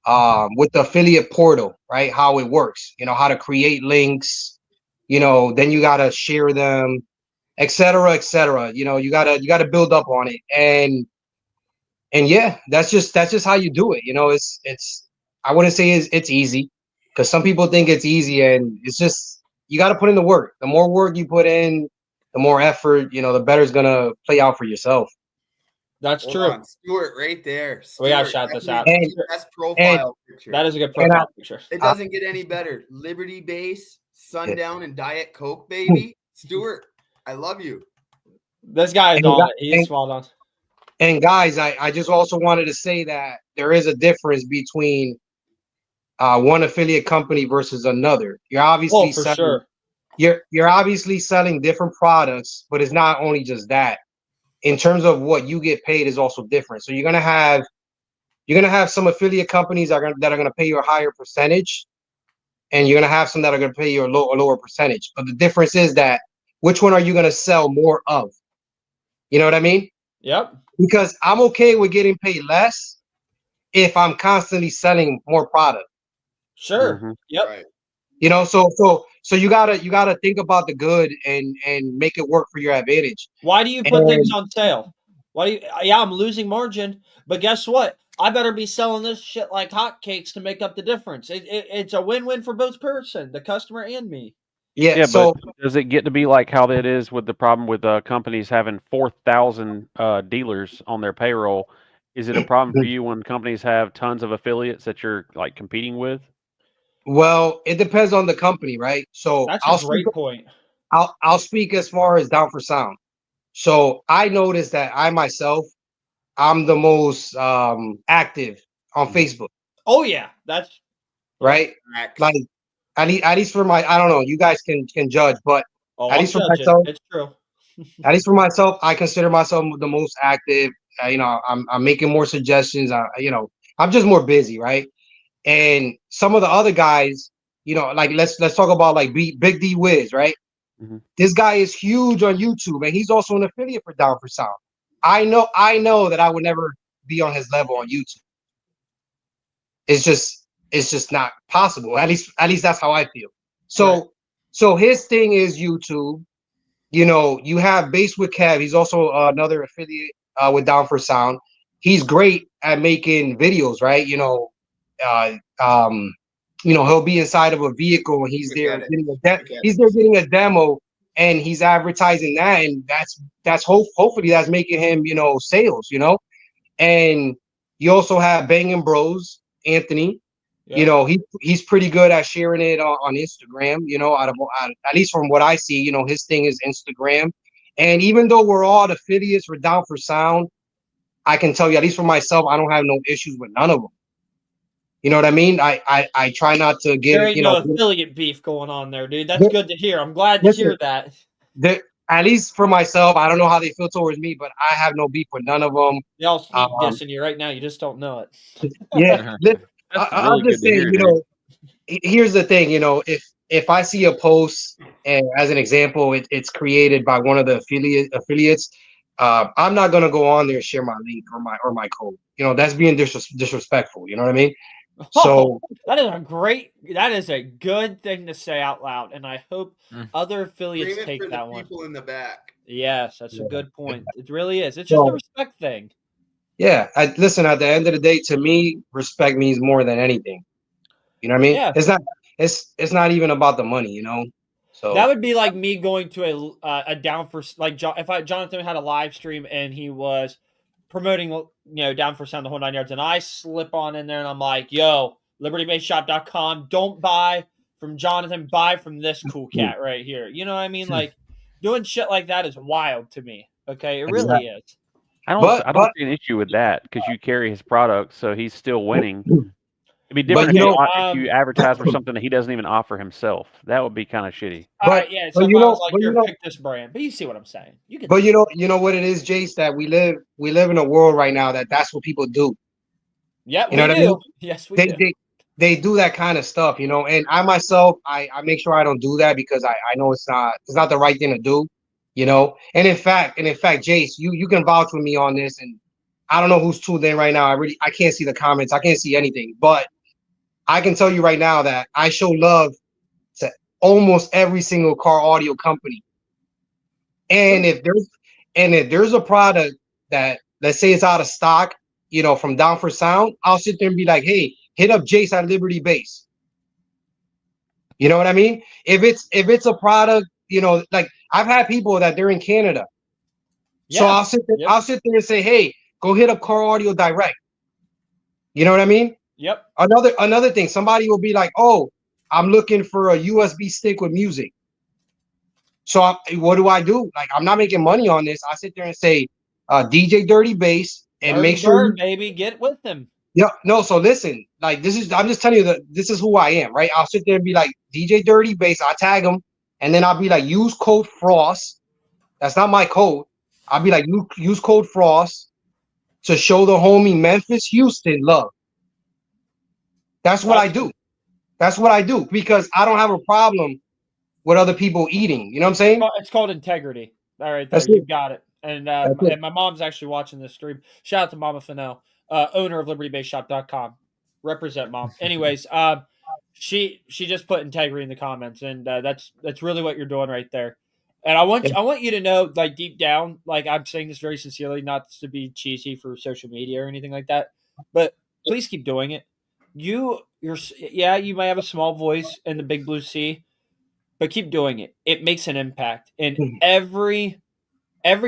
affiliate portal, right? How it works. How to create links. Then you gotta share them, etc., etc. You gotta build up on it. And yeah, that's just how you do it. It's I wouldn't say it's easy, because some people think it's easy, and it's just you got to put in the work. The more work you put in, the more effort, the better it's gonna play out for yourself. That's Hold true. on, Stuart, right there. We gotta Stuart, shout this that's out. the best profile picture. That is a good profile picture. It doesn't get any better. Liberty Base, Sundown, and Diet Coke, baby. Stuart, I love you. This guy is on it. He is spot on. And guys, I just also wanted to say that there is a difference between one affiliate company versus another. You're obviously you're obviously selling different products, but it's not only just that. In terms of what you get paid is also different. So you're gonna have some affiliate companies that are gonna pay you a higher percentage, and you're gonna have some that are gonna pay you a lower percentage. But the difference is that which one are you gonna sell more of? You know what I mean? Yep. Because I'm okay with getting paid less if I'm constantly selling more product. Sure. Mhm. Yep. Right. So you gotta think about the good and make it work for your advantage. Why do you put things on sale? I'm losing margin, but guess what? I better be selling this shit like hotcakes to make up the difference. It's a win-win for both person, the customer and me. Yeah. But does it get to be like how that is with the problem with companies having 4,000 dealers on their payroll? Is it a problem for you when companies have tons of affiliates that you're like competing with? Well, it depends on the company, right? So That's a great point. I'll speak as far as Down for Sound. So I noticed that I'm the most active on Facebook. Oh yeah, that's right. Like at least for I don't know. You guys can judge, but at least for myself, it's true. At least for myself, I consider myself the most active. I'm making more suggestions. I'm just more busy, right? And some of the other guys, like let's talk about like Big D Wiz, right? Mm-hmm. This guy is huge on YouTube, and he's also an affiliate for Down for Sound. I know that I would never be on his level on YouTube. It's just not possible. At least that's how I feel. So his thing is YouTube. You have Bass with Kev. He's also another affiliate with Down for Sound. He's great at making videos, right? He'll be inside of a vehicle and he's there getting a demo, and he's advertising that, and that's hopefully that's making him sales, And you also have Bangin' Bros, Anthony. Yeah. He's pretty good at sharing it on Instagram. At least from what I see, his thing is Instagram. And even though we're all affiliates for Down for Sound, I can tell you, at least for myself, I don't have no issues with none of them. You know what I mean? I try not to get there ain't no affiliate beef going on there, dude. That's good to hear. I'm glad to hear that. At least for myself, I don't know how they feel towards me, but I have no beef with none of them. They all sneak dissing you right now. You just don't know it. Yeah. That's I'm really just good to saying, hear, you dude. know, here's the thing, you know, if I see a post and as an example, it's created by one of the affiliates, I'm not gonna go on there and share my link or my code. You know, that's being disrespectful. You know what I mean? So That is a good thing to say out loud, and I hope Mm. other affiliates Scream it take for the that one. people in the back. Yes, that's a Yeah. good point. It really is. It's just a So respect thing. yeah, listen. At the end of the day, to me, respect means more than anything. You know what I mean? Yeah. It's not even about the money. You know. So That would be like me going to a down for like if Jonathan had a live stream and he was promoting down for sound the whole 9 yards, and I slip on in there and I'm like, yo, libertybassshop.com, don't buy from Jonathan, buy from this cool cat right here. You know what I mean? Like doing shit like that is wild to me. Okay, it really is. I But don't see an issue with that because you carry his product, so he's still winning. It'd be But different you know, if you advertise for something that he doesn't even offer himself. That would be kind of shitty. All right, yeah. So but if you I was know, like, but you here, know, pick this brand, but you see what I'm saying? You can. but you know what it is, Jace, that we live in a world right now that's what people do. Yeah, You know we what do. I mean? Yes, we They do. they do that kind of stuff, you know. And I myself, I make sure I don't do that because I know it's not the right thing to do, you know. And in fact, Jace, you can vouch with me on this. And I don't know who's tuned in right now. I can't see the comments. I can't see anything, but I can tell you right now that I show love to almost every single car audio company. And if there's a product that, let's say, it's out of stock, you know, from Down for Sound, I'll sit there and be like, hey, hit up Jace at Liberty Bass. You know what I mean? If it's a product, you know, like I've had people that they're in Canada. So Yeah. I'll sit there and say, hey, go hit up Car Audio Direct. You know what I mean? Yep. Another thing, somebody will be like, oh, I'm looking for a USB stick with music. So what do? Like, I'm not making money on this. I sit there and say, DJ Dirty Bass, and Dirty make sure Bird, baby, get with him. yeah, no. So listen, like I'm just telling you that this is who I am, right? I'll sit there and be like DJ Dirty Bass. I tag him, and then I'll be like, use code Frost. That's not my code. I'll be like, use code Frost to show the homie Memphis Houston love. That's what I do. That's what I do because I don't have a problem with other people eating. You know what I'm saying? It's called integrity. All right, That's you it. got it. And That's it. and my mom's actually watching this stream. Shout out to Mama Fennell, owner of LibertyBassShop.com. Represent, Mom. Anyways, she just put integrity in the comments, and that's really what you're doing right there. And I want you to know, like deep down, like I'm saying this very sincerely, not to be cheesy for social media or anything like that, but please keep doing it. You might have a small voice in the big blue sea, but keep doing it. It makes an impact. And every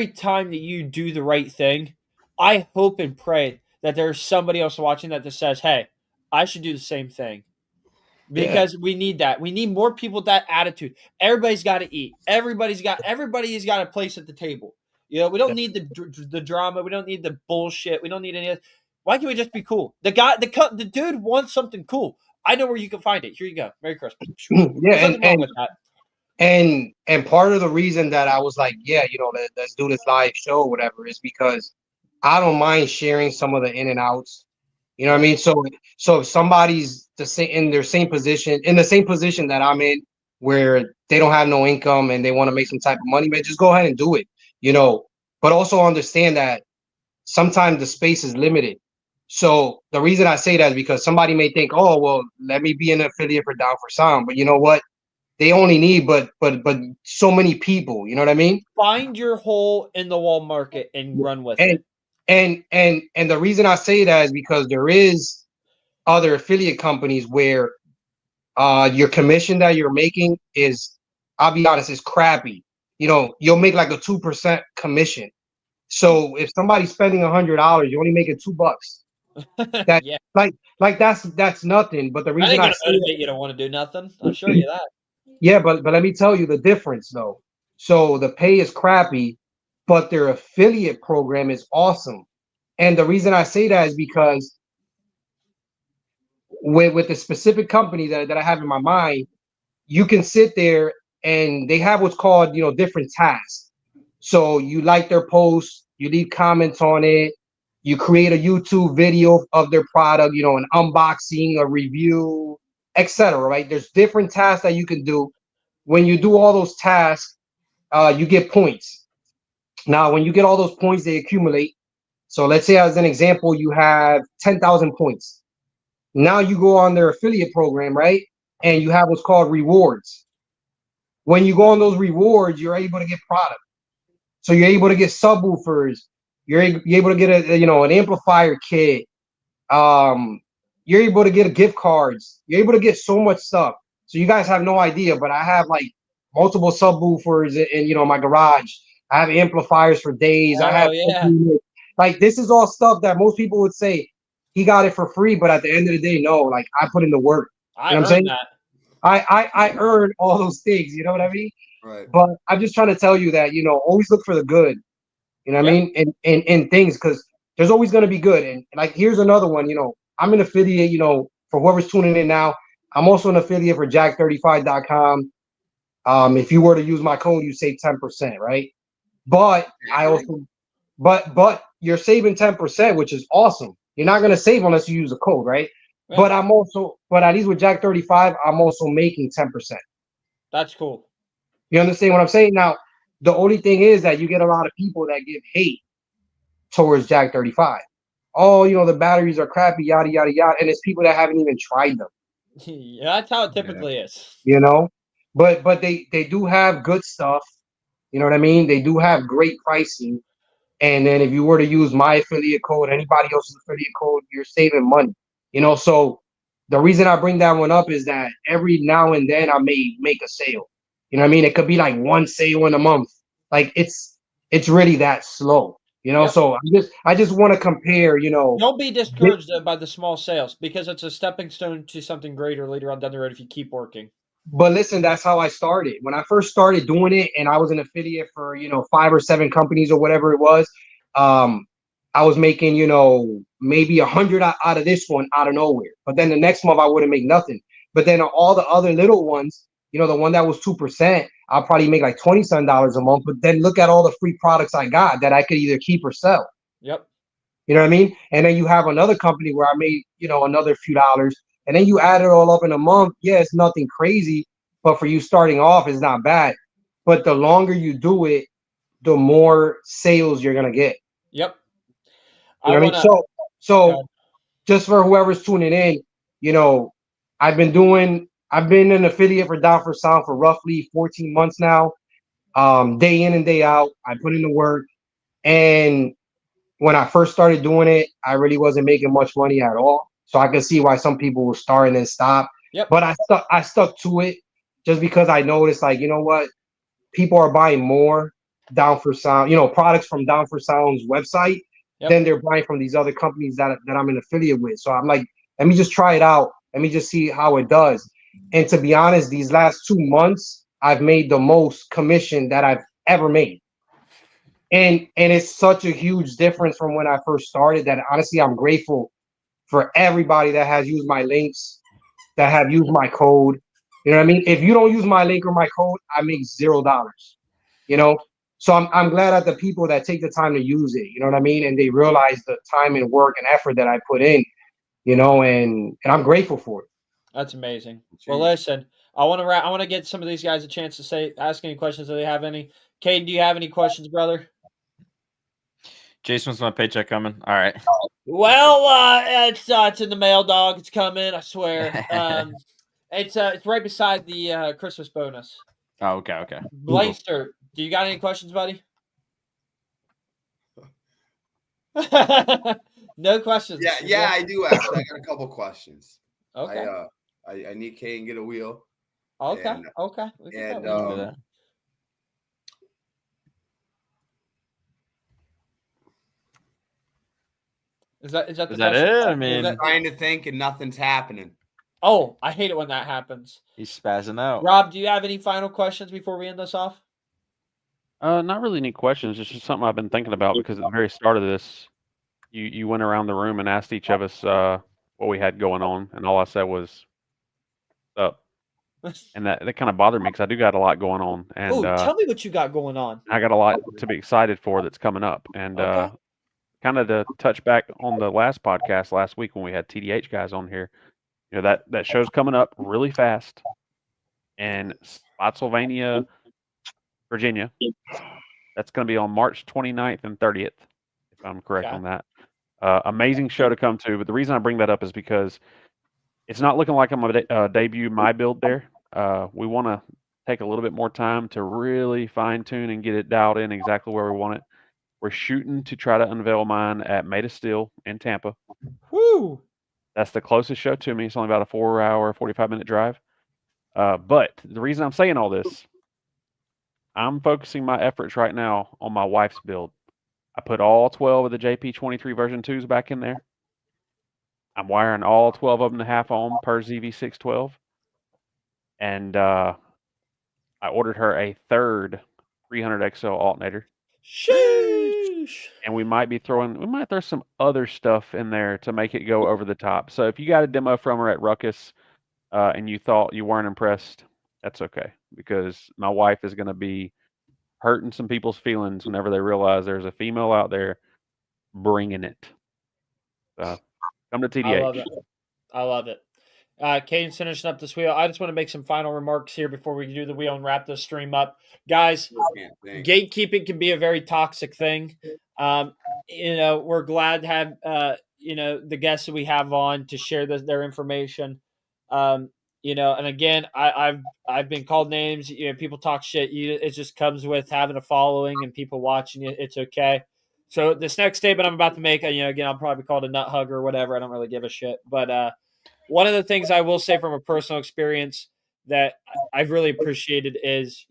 time that you do the right thing, I hope and pray that there's somebody else watching that says, hey, I should do the same thing. Because we need that. We need more people with that attitude. Everybody's got to eat. Everybody's got a place at the table. You know, we don't need the drama. We don't need the bullshit. We don't need any of. Why can't we just be cool? The dude wants something cool. I know where you can find it. Here you go. Merry Christmas. Yeah, There's nothing wrong with that. And part of the reason that I was like, yeah, you know, let's do this live show or whatever is because I don't mind sharing some of the in and outs. You know what I mean? So if somebody's in the same position that I'm in, where they don't have no income and they want to make some type of money, man, just go ahead and do it. You know, but also understand that sometimes the space is limited. So the reason I say that is because somebody may think, oh, well, let me be an affiliate for Down for Sound, but you know what? They only need but so many people. You know what I mean? Find your hole in the wall market and run with it. And the reason I say that is because there is other affiliate companies where your commission that you're making is, I'll be honest, is crappy. You know, you'll make like a 2% commission. So if somebody's spending $100, you're only making $2. That yeah. like that's nothing. But the reason I say you don't want to do nothing, I'll show you that. Yeah, but let me tell you the difference though. So the pay is crappy, but their affiliate program is awesome. And the reason I say that is because with the specific company that I have in my mind, you can sit there and they have what's called, you know, different tasks. So you like their posts, you leave comments on it, you create a YouTube video of their product, you know, an unboxing, a review, etc. Right? There's different tasks that you can do. When you do all those tasks, you get points. Now, when you get all those points, they accumulate. So let's say, as an example, you have 10,000 points. Now you go on their affiliate program, right? And you have what's called rewards. When you go on those rewards, you're able to get product. So you're able to get subwoofers. You're able to get an amplifier kit. You're able to get gift cards. You're able to get so much stuff. So you guys have no idea, but I have like multiple subwoofers in my garage. I have amplifiers for days. I have like this is all stuff that most people would say he got it for free, but at the end of the day, no. Like I put in the work. I earned that. I earned all those things. You know what I mean? Right. But I'm just trying to tell you that always look for the good. You know what I mean? In things, because there's always going to be good. And like here's another one. I'm an affiliate. For whoever's tuning in now, I'm also an affiliate for Jack35.com. If you were to use my code, you save 10%, right? But I also, but you're saving 10%, which is awesome. You're not gonna save unless you use a code, right? But but at least with Jack35, I'm also making 10%. That's cool. You understand what I'm saying? Now, the only thing is that you get a lot of people that give hate towards Jack35. Oh, the batteries are crappy, yada yada yada, and it's people that haven't even tried them. Yeah, that's how it typically is. But they do have good stuff. You know what I mean? They do have great pricing. And then if you were to use my affiliate code, anybody else's affiliate code, you're saving money. So the reason I bring that one up is that every now and then I may make a sale. You know what I mean? It could be like one sale in a month. Like it's really that slow. So I just want to compare, Don't be discouraged by the small sales, because it's a stepping stone to something greater later on down the road if you keep working. But listen, that's how I started. When I first started doing it and I was an affiliate for, 5 or 7 companies or whatever it was, I was making, maybe 100 out of this one out of nowhere. But then the next month I wouldn't make nothing. But then all the other little ones, the one that was 2%, I'll probably make like $27 a month. But then look at all the free products I got that I could either keep or sell. Yep. You know what I mean? And then you have another company where I made, another few dollars. And then you add it all up in a month. Yeah, it's nothing crazy. But for you starting off, it's not bad. But the longer you do it, the more sales you're going to get. Yep. You know what I mean? So just for whoever's tuning in, I've been an affiliate for Down for Sound for roughly 14 months now. Day in and day out, I put in the work. And when I first started doing it, I really wasn't making much money at all. So I could see why some people will start and then stop. Yep. But I stuck to it just because I noticed, like, you know what? People are buying more Down for Sound, products from Down for Sound's website than they're buying from these other companies that I'm an affiliate with. So I'm like, let me just try it out. Let me just see how it does. And to be honest, these last 2 months, I've made the most commission that I've ever made. And it's such a huge difference from when I first started that honestly, I'm grateful for everybody that has used my links, that have used my code. You know what I mean? If you don't use my link or my code, I make $0. So I'm glad at the people that take the time to use it. You know what I mean? And they realize the time and work and effort that I put in. And I'm grateful for it. That's amazing. Well, listen, I want to get some of these guys a chance to ask any questions if they have any. Caden, do you have any questions, brother? Jason, when's my paycheck coming? All right. Well, it's in the mail, dog. It's coming, I swear. It's right beside the Christmas bonus. Oh, okay. Blaster, do you got any questions, buddy? No questions. Yeah, I do actually. I got a couple questions. Okay. I need Caden get a wheel. Okay. And, okay. Is that it? I mean, I'm trying to think and nothing's happening. Oh, I hate it when that happens. He's spazzing out. Rob, do you have any final questions before we end this off? Not really any questions. It's just something I've been thinking about because at the very start of this, you went around the room and asked each of us what we had going on, and all I said was up. And that kind of bothered me because I do got a lot going on. And tell me what you got going on. I got a lot to be excited for that's coming up. And kind of to touch back on the last podcast last week when we had TDH guys on here, you know, that show's coming up really fast in Spotsylvania, Virginia. That's going to be on March 29th and 30th, if I'm correct Okay. on that. Amazing show to come to. But the reason I bring that up is because it's not looking like I'm going to debut my build there. We want to take a little bit more time to really fine tune and get it dialed in exactly where we want it. We're shooting to try to unveil mine at Made of Steel in Tampa. Woo! That's the closest show to me. It's only about a 4-hour, 45-minute drive. But the reason I'm saying all this, I'm focusing my efforts right now on my wife's build. I put all 12 of the JP23 version 2s back in there. I'm wiring all 12 of them to half ohm per ZV612. And I ordered her a third 300XL alternator. Sheesh. And we might throw some other stuff in there to make it go over the top. So if you got a demo from her at Ruckus and you thought you weren't impressed, that's okay. Because my wife is going to be hurting some people's feelings whenever they realize there's a female out there bringing it. So come to TDH. I love it. I love it. Caden's finishing up this wheel. I just want to make some final remarks here before we do the wheel and wrap this stream up. Guys, Can't think. gatekeeping can be a very toxic thing. We're glad to have the guests that we have on to share their information. And again, I've been called names. People talk shit. It just comes with having a following and people watching you. It's okay. So this next statement I'm about to make, again, I'll probably be called a nut hugger or whatever. I don't really give a shit. But one of the things I will say from a personal experience that I've really appreciated is,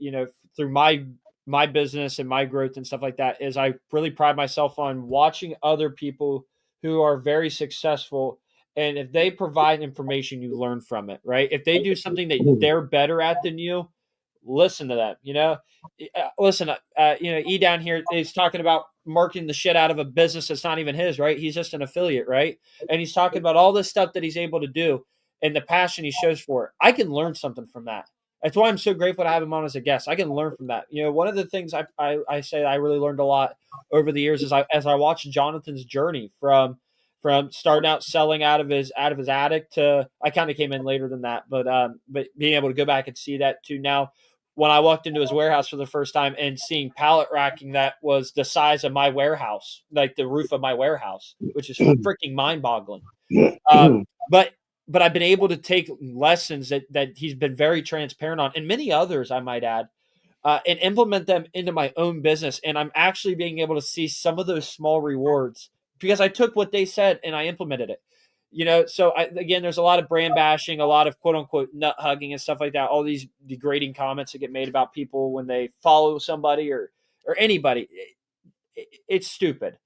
through my business and my growth and stuff like that, is I really pride myself on watching other people who are very successful. And if they provide information, you learn from it, right? If they do something that they're better at than you, listen to them, listen, E down here is talking about marketing the shit out of a business that's not even his, right? He's just an affiliate, right? And he's talking about all this stuff that he's able to do and the passion he shows for it. I can learn something from that. That's why I'm so grateful to have him on as a guest. I can learn from that. One of the things I say I really learned a lot over the years is as I watched Jonathan's journey from starting out selling out of his attic to, I kind of came in later than that, but being able to go back and see that to now when I walked into his warehouse for the first time and seeing pallet racking that was the size of my warehouse, like the roof of my warehouse, which is freaking mind boggling. But I've been able to take lessons that he's been very transparent on, and many others, I might add, and implement them into my own business. And I'm actually being able to see some of those small rewards because I took what they said and I implemented it. So again, there's a lot of brand bashing, a lot of quote unquote nut hugging and stuff like that. All these degrading comments that get made about people when they follow somebody or anybody. It's stupid.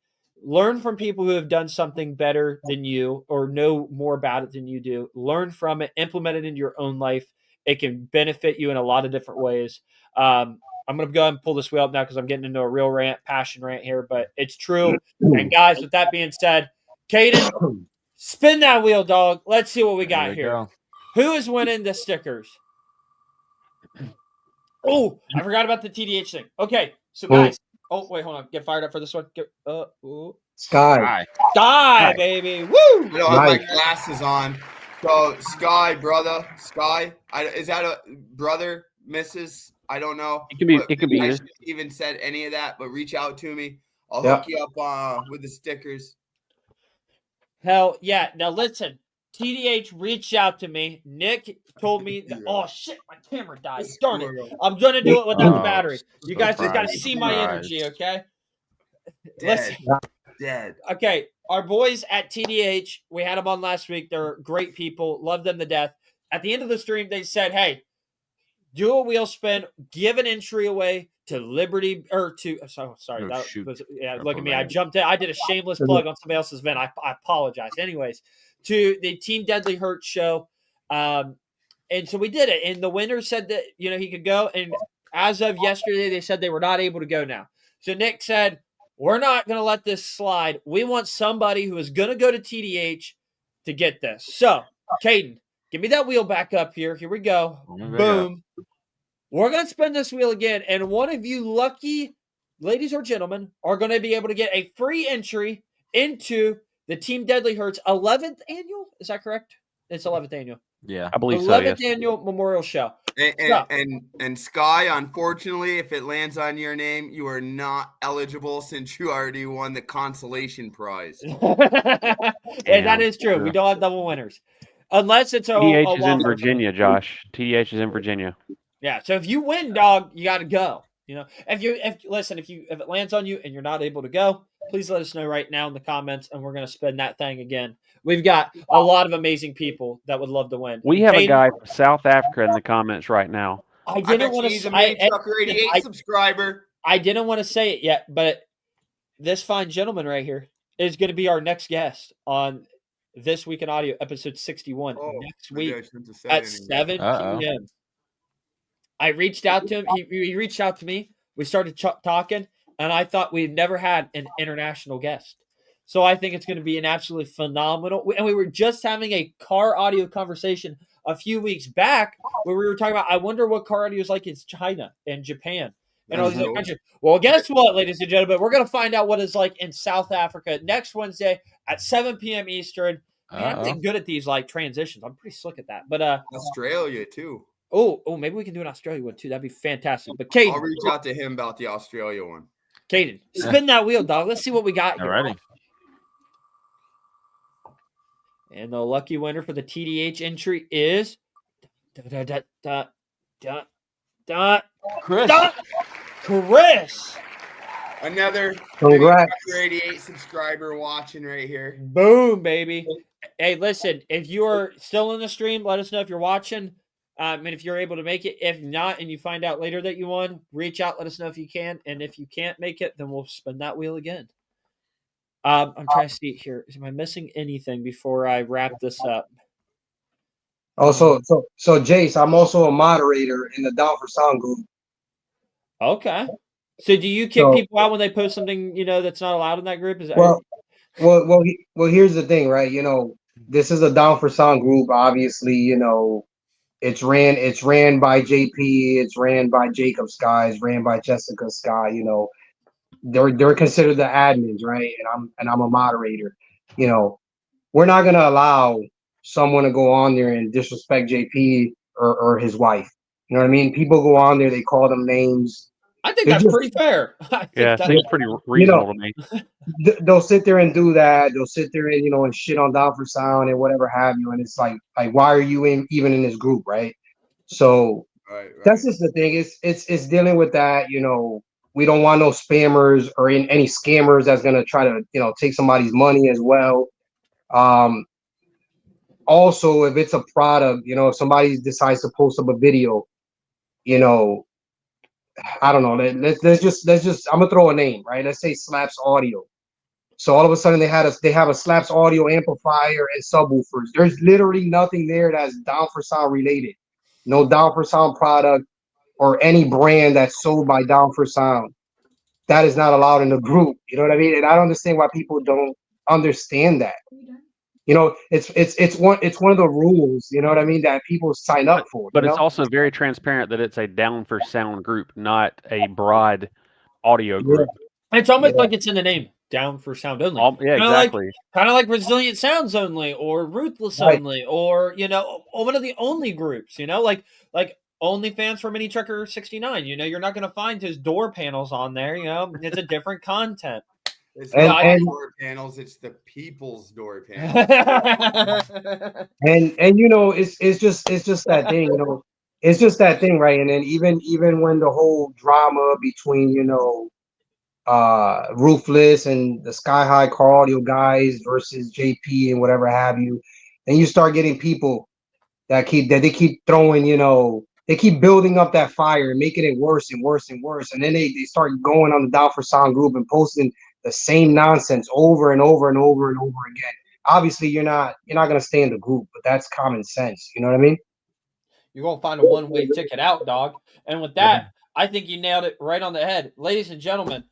Learn from people who have done something better than you or know more about it than you do. Learn from it, implement it into your own life. It can benefit you in a lot of different ways. I'm going to go ahead and pull this wheel up now because I'm getting into a real passion rant here, but it's true. And guys, with that being said, Caden, spin that wheel, dog. Let's see what we got here. Go. Who is winning the stickers? Oh, I forgot about the TDH thing. Okay, so guys. Oh, wait, hold on. Get fired up for this one. Sky. Sky, baby. Woo! I don't have my glasses on. So, Sky, brother. Sky. Is that a brother, Mrs.? I don't know. It can be I either. shouldn't even said any of that, but reach out to me. I'll hook you up with the stickers. Hell yeah. Now listen, TDH reached out to me. Nick told me that, oh shit, my camera died. Darn it. I'm going to do it without the battery. You guys just got to see my energy, okay? Dead. Okay, our boys at TDH, we had them on last week. They're great people. Love them to death. At the end of the stream, they said, hey, do a wheel spin, give an entry away to Liberty or to sorry. Look at me. I jumped in. I did a shameless plug on somebody else's event. I apologize. Anyways, to the Team Deadly Hurt show. And so we did it. And the winner said that, he could go. And as of yesterday, they said they were not able to go now. So Nick said, we're not going to let this slide. We want somebody who is going to go to TDH to get this. So, Caden, give me that wheel back up here. Here we go. Boom. We're going to spin this wheel again. And one of you lucky ladies or gentlemen are going to be able to get a free entry into the Team Deadly Hurts 11th annual. Is that correct? It's 11th annual. Yeah. I believe so. 11th Yes. annual Memorial Show. And Sky, unfortunately, if it lands on your name, you are not eligible since you already won the consolation prize. And that Damn, is true. yeah. We don't have double winners. Unless it's a TDH is in waffle. Virginia, Josh. TDH is in Virginia. Yeah. So if you win, dog, you got to go. You know, if it lands on you and you're not able to go, please let us know right now in the comments, and we're going to spin that thing again. We've got a lot of amazing people that would love to win. We have a Caden, guy from South Africa in the comments right now. I I didn't bet want he's to. a Moon Sucker 88 subscriber. I didn't want to say it yet, but this fine gentleman right here is going to be our next guest on This Week in Audio, episode 61, next maybe I week shouldn't have said at anything. 7 Uh-oh. p.m. I reached out to him. He reached out to me. We started talking, and I thought we'd never had an international guest. So I think it's going to be an absolutely phenomenal. And we were just having a car audio conversation a few weeks back where we were talking about, I wonder what car audio is like in China and Japan. And all these other countries. Well, guess what, ladies and gentlemen? We're going to find out what it's like in South Africa next Wednesday at 7 p.m. Eastern. Man, I'm getting good at these like transitions. I'm pretty slick at that. But Australia too. Oh, maybe we can do an Australia one too. That'd be fantastic. But Caden, I'll reach out to him about the Australia one. Caden, spin that wheel, dog. Let's see what we got here. Alrighty. And the lucky winner for the TDH entry is Chris. Chris. Another Congrats. 88 subscriber watching right here. Boom, baby. Hey, listen, if you are still in the stream, let us know if you're watching. And if you're able to make it. If not, and you find out later that you won, reach out, let us know if you can. And if you can't make it, then we'll spin that wheel again. I'm trying to see here. Am I missing anything before I wrap this up? Also, so Jace, I'm also a moderator in the Down for Sound group. Okay. So do you kick people out when they post something, that's not allowed in that group? Is that well, here's the thing, right? This is a Down for Sound group. Obviously, it's ran by JP, it's ran by Jacob Sky, it's ran by Jessica Sky. They're considered the admins, right? And I'm a moderator. We're not gonna allow someone to go on there and disrespect JP or his wife. You know what I mean? People go on there, they call them names. I think that's pretty fair. Yeah, seems pretty reasonable to me. They'll sit there and do that. They'll sit there and and shit on Down for Sound and whatever have you. And it's like why are you even in this group, right? So Right. that's just the thing. It's dealing with that. We don't want no spammers or any scammers that's gonna try to take somebody's money as well. Also, if it's a product, if somebody decides to post up a video, I don't know. Let's just I'm gonna throw a name, right? Let's say Slaps Audio. So all of a sudden they have a Slaps Audio amplifier and subwoofers. There's literally nothing there that's Down for Sound related. No Down for Sound product or any brand that's sold by Down for Sound. That is not allowed in the group. You know what I mean? And I don't understand why people don't understand that. It's one of the rules, you know what I mean, that people sign up for. But it's also very transparent that it's a Down for Sound group, not a broad audio group. It's almost like it's in the name, Down for Sound Only. Yeah, exactly. Kind of like Resilient Sounds Only or Ruthless Only or, one of the only groups, like OnlyFans for Mini Trucker 69. You're not going to find his door panels on there. It's a different content. It's not door panels, it's the people's door panels. and it's just that thing, it's just that thing, right? And then even when the whole drama between Ruthless and the Sky High Car Audio guys versus JP and whatever have you, and you start getting people that they keep throwing, they keep building up that fire and making it worse and worse and worse, and then they start going on the Down for Sound group and posting the same nonsense over and over and over and over again. Obviously, you're not gonna stay in the group, but that's common sense. You know what I mean? You're gonna find a one-way ticket out, dog. And with that, I think you nailed it right on the head, ladies and gentlemen.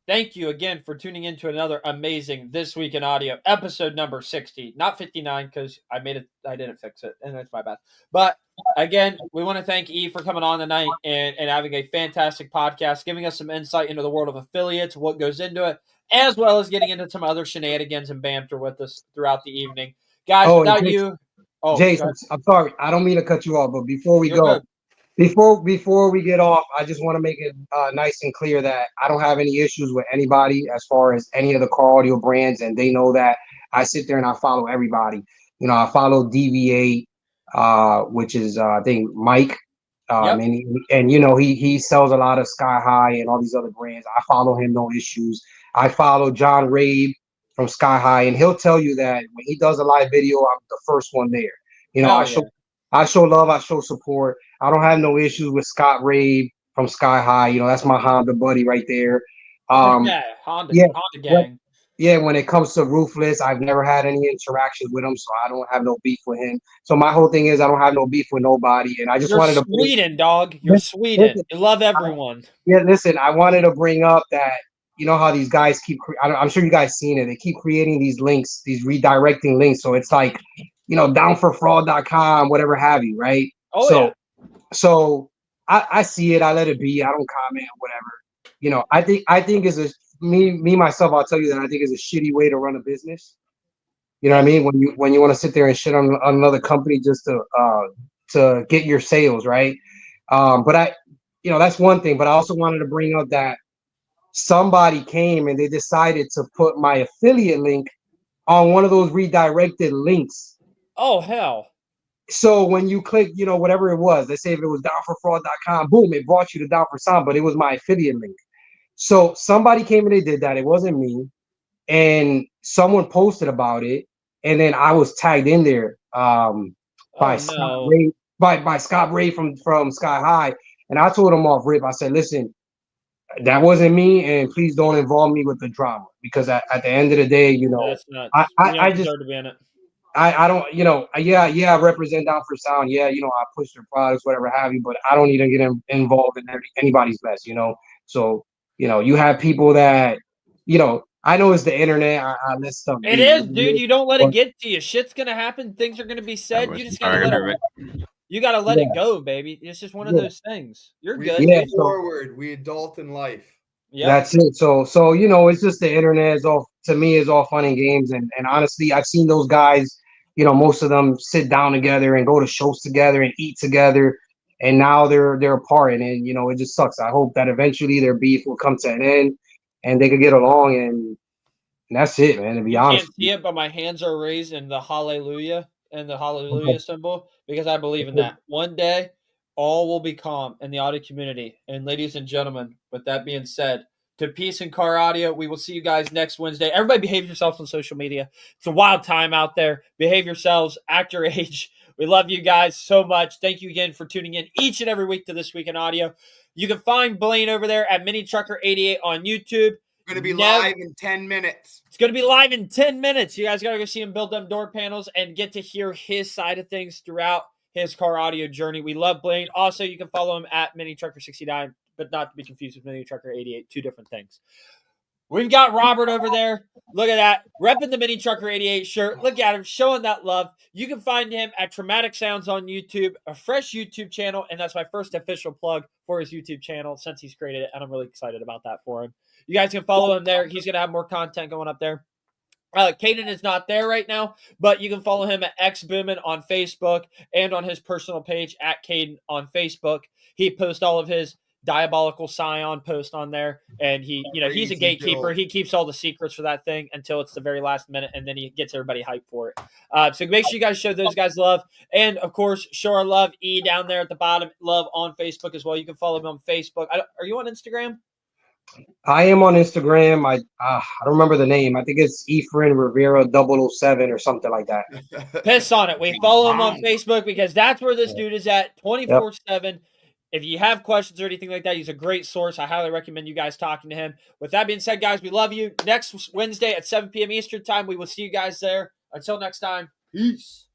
Thank you again for tuning in to another amazing This Week in Audio episode number 60, not 59 because I didn't fix it, and that's my bad. But again, we want to thank E for coming on tonight and having a fantastic podcast, giving us some insight into the world of affiliates, what goes into it, as well as getting into some other shenanigans and banter with us throughout the evening. Guys, Oh, and without Jason, you, go Jason, ahead. I'm sorry. I don't mean to cut you off, but before we You're go, good. before we get off, I just want to make it nice and clear that I don't have any issues with anybody as far as any of the car audio brands, and they know that. I sit there and I follow everybody. You know, I follow DV8, which is I think Mike. Yep. And you know he sells a lot of Sky High and all these other brands. I follow him, no issues. I follow John Rabe from Sky High, and he'll tell you that when he does a live video, I'm the first one there. You know, Hell I show love, I show support. I don't have no issues with Scott Rabe from Sky High. You know, that's my Honda buddy right there. Yeah, Honda Yeah, gang. yeah, when it comes to Ruthless, I've never had any interactions with him, so I don't have no beef with him. So my whole thing is I don't have no beef with nobody, and I just You're wanted to Sweden, dog. You're Sweden. listen, You love everyone. yeah, listen, I wanted to bring up that you know how these guys keep. I'm sure you guys seen it. They keep creating these links, these redirecting links. So it's like, you know, downforfraud.com, whatever have you, right? Oh, so, yeah. so I see it. I let it be. I don't comment, whatever. You know, I think is a me myself. I'll tell you that I think is a shitty way to run a business. You know what I mean? When you want to sit there and shit on another company just to get your sales, right? But you know, that's one thing. But I also wanted to bring up that somebody came and they decided to put my affiliate link on one of those redirected links. Oh, hell. So when you click, you know, whatever it was, let's say if it was downforfraud.com, boom, it brought you to Down for Sound, but it was my affiliate link. So somebody came and they did that. It wasn't me. And someone posted about it. And then I was tagged in there by Scott Ray, by Scott Ray from Sky High. And I told him off rip, I said, listen, that wasn't me, and please don't involve me with the drama because at the end of the day, you know, That's nuts. I just deserve to be in it. I don't, you know, yeah, I represent Down for Sound. Yeah, you know, I push their products, whatever have you, but I don't even get involved in anybody's mess, you know. So, you know, you have people that, you know, I know it's the internet. I let stuff It be, is, dude. You don't let it but- get to you. Shit's gonna happen. Things are gonna be said. You just gotta Sorry, let it. everybody. You gotta let Yeah. it go, baby. It's just one of Yeah. those things. You're We good. Yeah, move so- forward. We adult in life. Yep. That's it. So you know, it's just the internet is all to me is all fun and games, and honestly, I've seen those guys. You know, most of them sit down together and go to shows together and eat together, and now they're apart, and you know, it just sucks. I hope that eventually their beef will come to an end, and they could get along, and that's it, man. To be You honest, can't see it, but my hands are raised in the hallelujah and the hallelujah symbol because I believe in that. One day, all will be calm in the audio community. And ladies and gentlemen, with that being said, to Peace and Car Audio, we will see you guys next Wednesday. Everybody behave yourselves on social media. It's a wild time out there. Behave yourselves, act your age. We love you guys so much. Thank you again for tuning in each and every week to This Week in Audio. You can find Blaine over there at Mini Trucker 88 on YouTube. Going to be live in 10 minutes. It's going to be live in 10 minutes. You guys got to go see him build them door panels and get to hear his side of things throughout his car audio journey. We love Blaine. Also, you can follow him at Mini Trucker 69, but not to be confused with Mini Trucker 88. Two different things. We've got Robert over there. Look at that. Repping the Mini Trucker 88 shirt. Look at him showing that love. You can find him at Traumatic Sounds on YouTube, a fresh YouTube channel, and that's my first official plug for his YouTube channel since he's created it, and I'm really excited about that for him. You guys can follow him there. He's going to have more content going up there. Caden is not there right now, but you can follow him at XBoomin on Facebook and on his personal page at Caden on Facebook. He posts all of his Diabolical Scion post on there, and he, you know, he's a gatekeeper. He keeps all the secrets for that thing until it's the very last minute, and then he gets everybody hyped for it. So make sure you guys show those guys love, and of course, show our love. E down there at the bottom, love on Facebook as well. You can follow him on Facebook. Are you on Instagram? I am on Instagram. I don't remember the name. I think it's Ephraim Rivera 007 or something like that. Piss on it. We follow him on Facebook because that's where this dude is at 24/7. If you have questions or anything like that, he's a great source. I highly recommend you guys talking to him. With that being said, guys, we love you. Next Wednesday at 7 p.m. Eastern time, we will see you guys there. Until next time, peace.